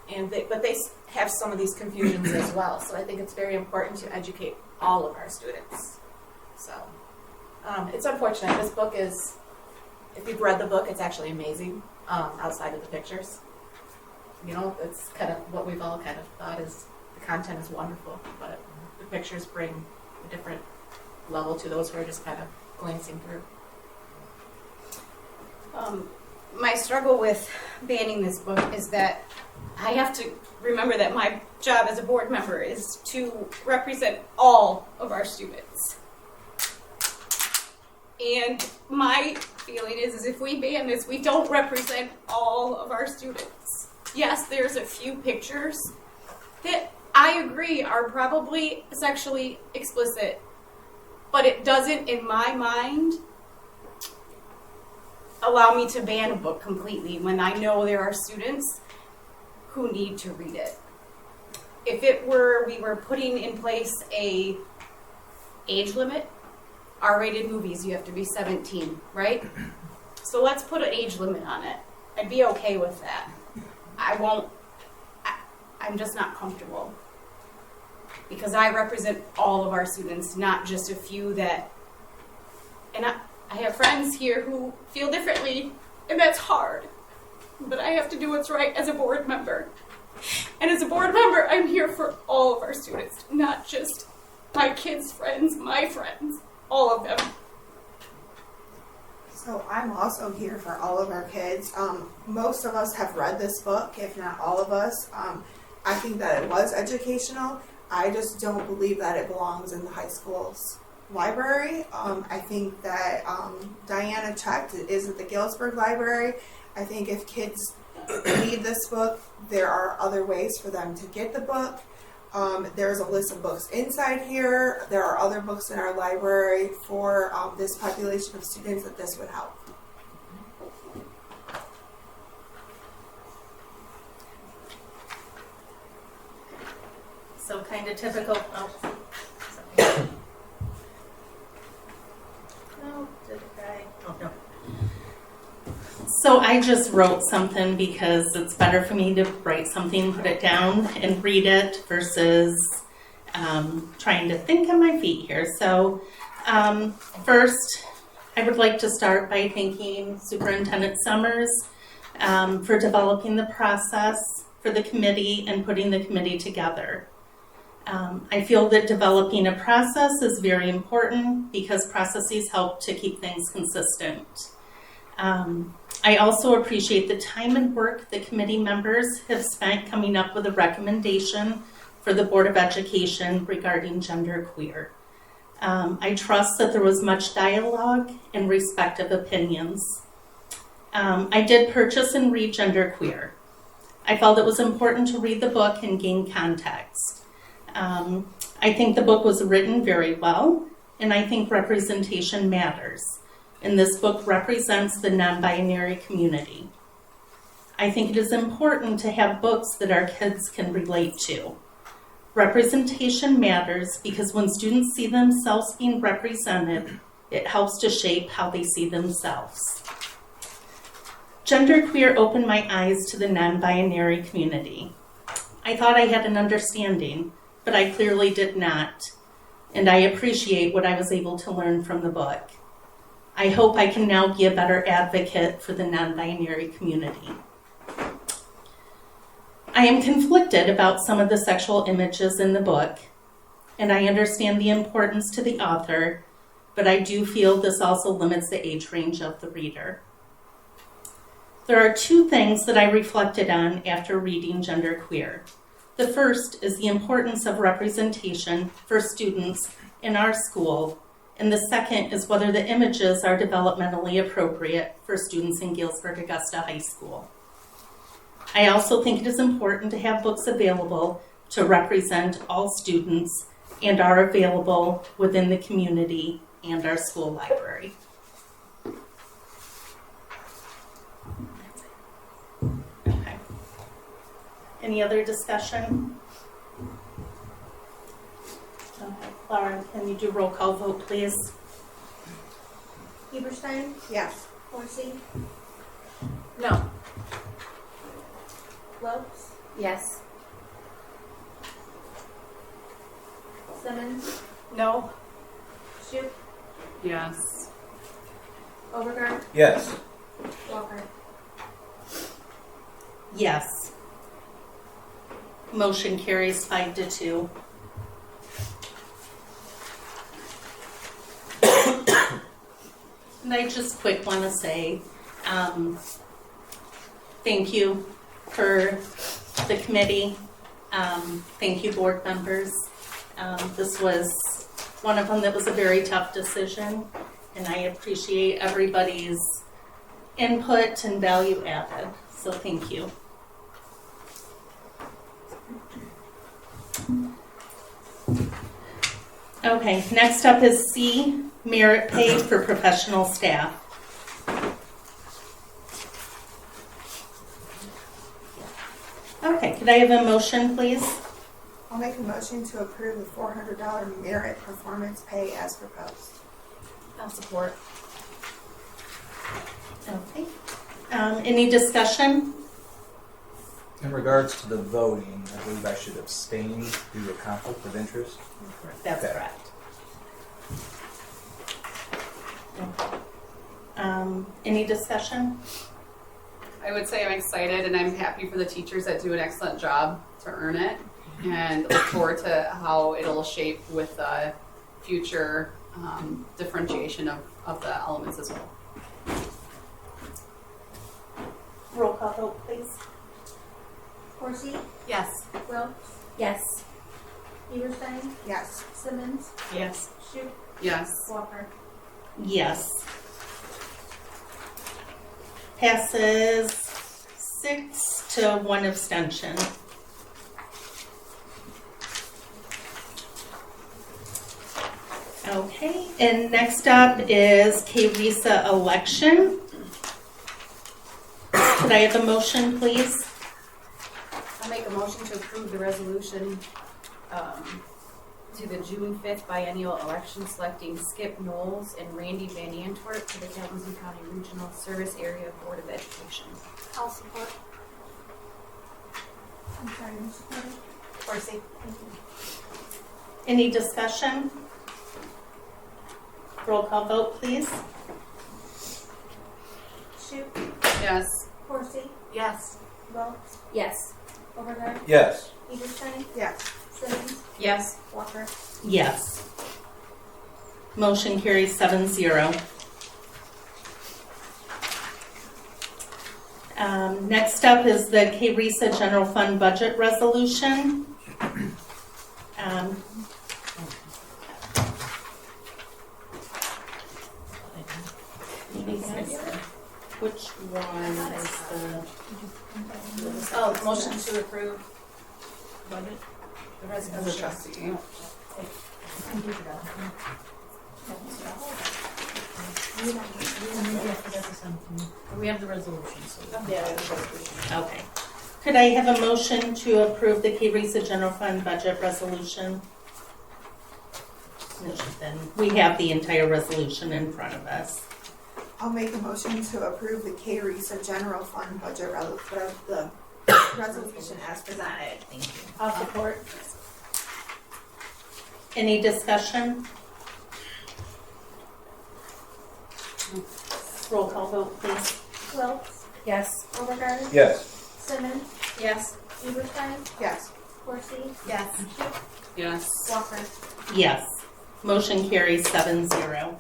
but they have some of these confusions as well. So I think it's very important to educate all of our students. So it's unfortunate. This book is, if you've read the book, it's actually amazing. Outside of the pictures, it's kind of what we've all kind of thought is the content is wonderful, but the pictures bring a different level to those who are just kind of glancing through. My struggle with banning this book is that I have to remember that my job as a board member is to represent all of our students. And my feeling is if we ban this, we don't represent all of our students. Yes, there's a few pictures that I agree are probably sexually explicit, but it doesn't, in my mind, allow me to ban a book completely when I know there are students who need to read it. If it were, we were putting in place a age limit, R-rated movies, you have to be 17, right? So let's put an age limit on it. I'd be okay with that. I'm just not comfortable. Because I represent all of our students, not just a few that, and I have friends here who feel differently, and that's hard. But I have to do what's right as a board member. And as a board member, I'm here for all of our students, not just my kids' friends, my friends, all of them. So I'm also here for all of our kids. Most of us have read this book, if not all of us. I think that it was educational. I just don't believe that it belongs in the high school's library. I think that Diana checked, it is at the Galesburg Library. I think if kids need this book, there are other ways for them to get the book. There's a list of books inside here. There are other books in our library for this population of students that this would help. So kind of typical. Oh, sorry. No, did I? Oh no. So I just wrote something because it's better for me to write something, put it down, and read it versus trying to think on my feet here. So first, I would like to start by thanking Superintendent Summers for developing the process for the committee and putting the committee together. I feel that developing a process is very important because processes help to keep things consistent. I also appreciate the time and work the committee members have spent coming up with a recommendation for the Board of Education regarding genderqueer. I trust that there was much dialogue and respect of opinions. I did purchase and read Genderqueer. I felt it was important to read the book and gain context. I think the book was written very well, and I think representation matters. And this book represents the non-binary community. I think it is important to have books that our kids can relate to. Representation matters because when students see themselves being represented, it helps to shape how they see themselves. Genderqueer opened my eyes to the non-binary community. I thought I had an understanding, but I clearly did not, and I appreciate what I was able to learn from the book. I hope I can now be a better advocate for the non-binary community. I am conflicted about some of the sexual images in the book, and I understand the importance to the author, but I do feel this also limits the age range of the reader. There are two things that I reflected on after reading Genderqueer. The first is the importance of representation for students in our school, and the second is whether the images are developmentally appropriate for students in Galesburg-Augusta High School. I also think it is important to have books available to represent all students and are available within the community and our school library. Okay. Any other discussion? Okay. Laura, can you do roll call vote, please? Eberstein? Yes. Horsey? No. Lopes? Yes. Simmons? No. Shoup? Yes. Overgaard? Yes. Walker? Yes. Motion carries 5-2. And I just quick want to say thank you for the committee. Thank you, board members. This was one of them that was a very tough decision, and I appreciate everybody's input and value added. So thank you. Okay, next up is C, merit pay for professional staff. Okay, could I have a motion, please? I'll make a motion to approve the $400 merit performance pay as proposed. I'll support. Okay. Any discussion? In regards to the voting, I believe I should abstain due to conflict of interest. That's Okay. correct. Any discussion? I would say I'm excited and I'm happy for the teachers that do an excellent job to earn it, and look forward to how it'll shape with the future differentiation of the elements as well. Roll call vote, please. Horsey, Yes. Wilkes, Yes. Eberstein, Yes. Simmons, Yes. Shoup, Yes. Walker. Yes. Passes 6 to 1 abstention. Okay, and next up is KRISA election. Could I have a motion, please? I'll make a motion to approve the resolution to the June 5th biennial election selecting Skip Knowles and Randy Van Antwerp to the Kalamazoo County Regional Service Area Board of Education. I'll support. I'm sorry, who supported? Horsey. Thank you. Any discussion? Roll call vote, please. Shoup, Yes. Horsey, Yes. Wilkes, Yes. Overgard, Yes. Eberstein, Yes. Simmons, Yes. Walker. Yes. Motion carries 7-0. Next up is the KRISA General Fund Budget Resolution. Which one is the? Oh, motion to approve budget. The As a resolution. trustee. We have the resolution, so. Okay. Could I have a motion to approve the KRISA General Fund Budget Resolution? Then we have the entire resolution in front of us. I'll make a motion to approve the KRISA General Fund budget the resolution as presented. Thank you. I'll support. Any discussion? Roll call vote, please. Wilkes, Yes. Overgard, Yes. Simmons, Yes. Eberstein, Yes. Horsey, Yes. Shoup, Yes. Walker. Yes. Motion carries 7-0.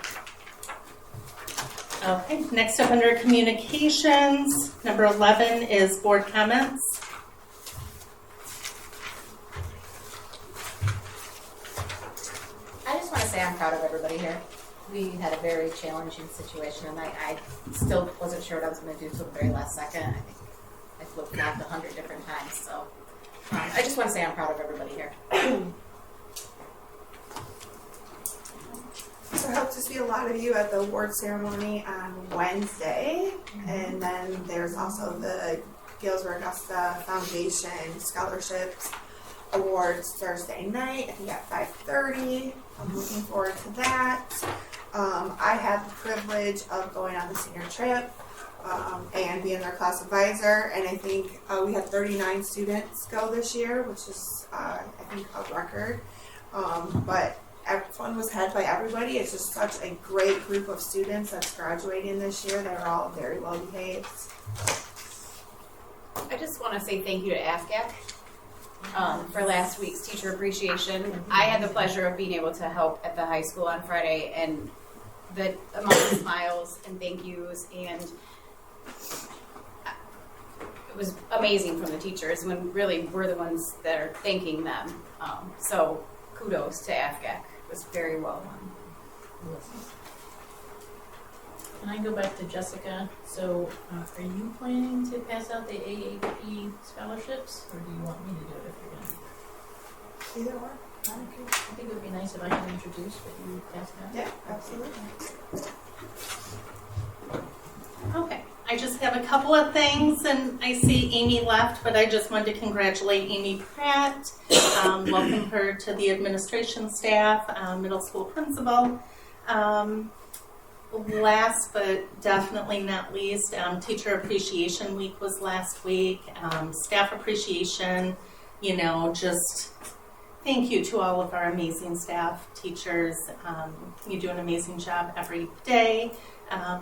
Okay, next up under communications, number 11 is board comments. I just want to say I'm proud of everybody here. We had a very challenging situation, and I still wasn't sure what I was going to do till the very last second. I think I flipped flopped 100 different times. So I just want to say I'm proud of everybody here. So I hope to see a lot of you at the award ceremony on Wednesday. And then there's also the Galesburg-Augusta Foundation Scholarships Awards Thursday night, I think at 5:30. I'm looking forward to that. I had the privilege of going on the senior trip and being their class advisor. And I think we had 39 students go this year, which is, I think, a record. But fun was had by everybody. It's just such a great group of students that's graduating this year. They're all very well behaved. I just want to say thank you to AFGAC for last week's teacher appreciation. I had the pleasure of being able to help at the high school on Friday, and the amount of smiles and thank yous, and it was amazing from the teachers when really we're the ones that are thanking them. So kudos to AFGAC. It was very well done. Can I go back to Jessica? So, are you planning to pass out the AAP scholarships, or do you want me to do it if you're going to? Either or. I think it would be nice if I could introduce what you guys have. Yeah, absolutely. Okay, I just have a couple of things, and I see Amy left, but I just wanted to congratulate Amy Pratt, welcome her to the administration staff, middle school principal. Last but definitely not least, Teacher Appreciation Week was last week. Staff appreciation, you know, just thank you to all of our amazing staff, teachers. You do an amazing job every day.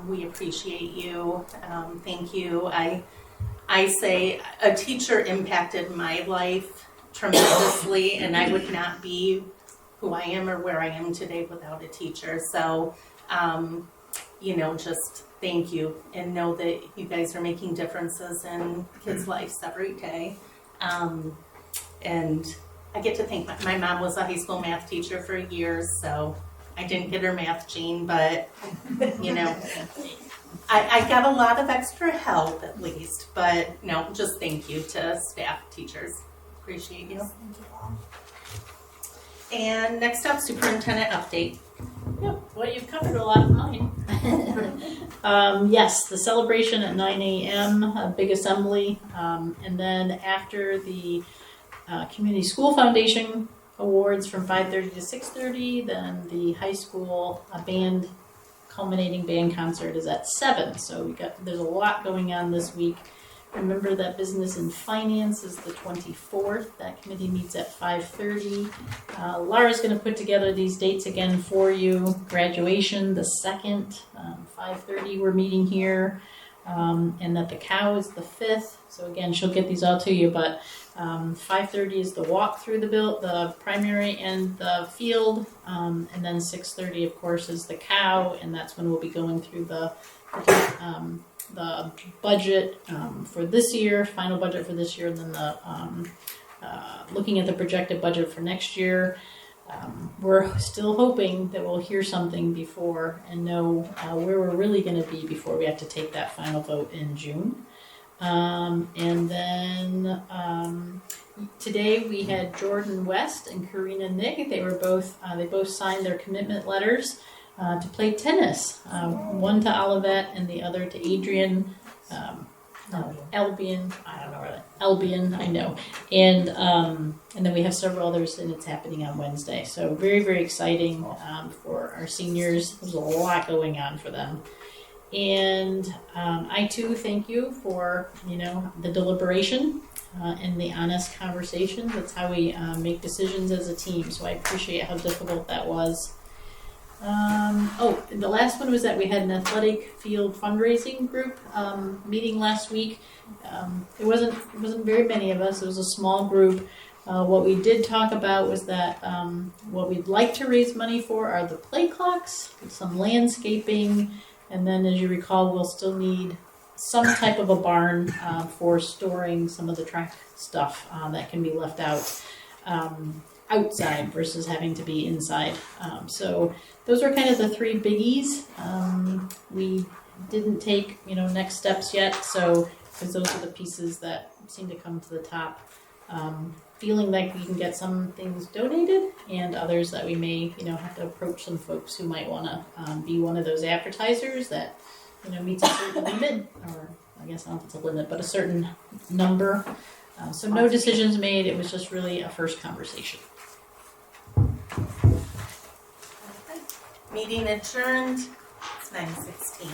We appreciate you. Thank you. I say a teacher impacted my life tremendously, and I would not be who I am or where I am today without a teacher. So, you know, just thank you, and know that you guys are making differences in kids' lives every day. And I get to think my mom was a high school math teacher for years, so I didn't get her math gene, but you know, I got a lot of extra help at least. But no, just thank you to staff, teachers. Appreciate you. And next up, superintendent update. Yep, well, you've covered a lot of mine. Yes, the celebration at 9 a.m., a big assembly, and then after the Community School Foundation Awards from 5:30 to 6:30, then the high school band, culminating band concert is at 7. So there's a lot going on this week. Remember that Business and Finance is the 24th. That committee meets at 5:30. Laura's going to put together these dates again for you. Graduation, the 2nd, 5:30 we're meeting here. And that the cow is the 5th. So again, she'll get these all to you, but 5:30 is the walk through the primary and the field. And then 6:30, of course, is the cow. And that's when we'll be going through the budget for this year, final budget for this year, and then looking at the projected budget for next year. We're still hoping that we'll hear something before and know where we're really going to be before we have to take that final vote in June. And then today we had Jordan West and Karina Nick. They both signed their commitment letters to play tennis. One to Olivet and the other to Adrian. Albion, I don't know where that. Albion, I know. And then we have several others, and it's happening on Wednesday. So very, very exciting for our seniors. There's a lot going on for them. And I too thank you for the deliberation and the honest conversation. That's how we make decisions as a team. So I appreciate how difficult that was. The last one was that we had an athletic field fundraising group meeting last week. It wasn't very many of us. It was a small group. What we did talk about was that what we'd like to raise money for are the play clocks, some landscaping, and then, as you recall, we'll still need some type of a barn for storing some of the track stuff that can be left out. Outside versus having to be inside. So those are kind of the three biggies. We didn't take, next steps yet. So, because those are the pieces that seem to come to the top. Feeling like we can get some things donated and others that we may, have to approach some folks who might want to be one of those advertisers that, meets a certain limit, or I guess not if it's a limit, but a certain number. So no decisions made. It was just really a first conversation. Meeting adjourned. It's 9:16.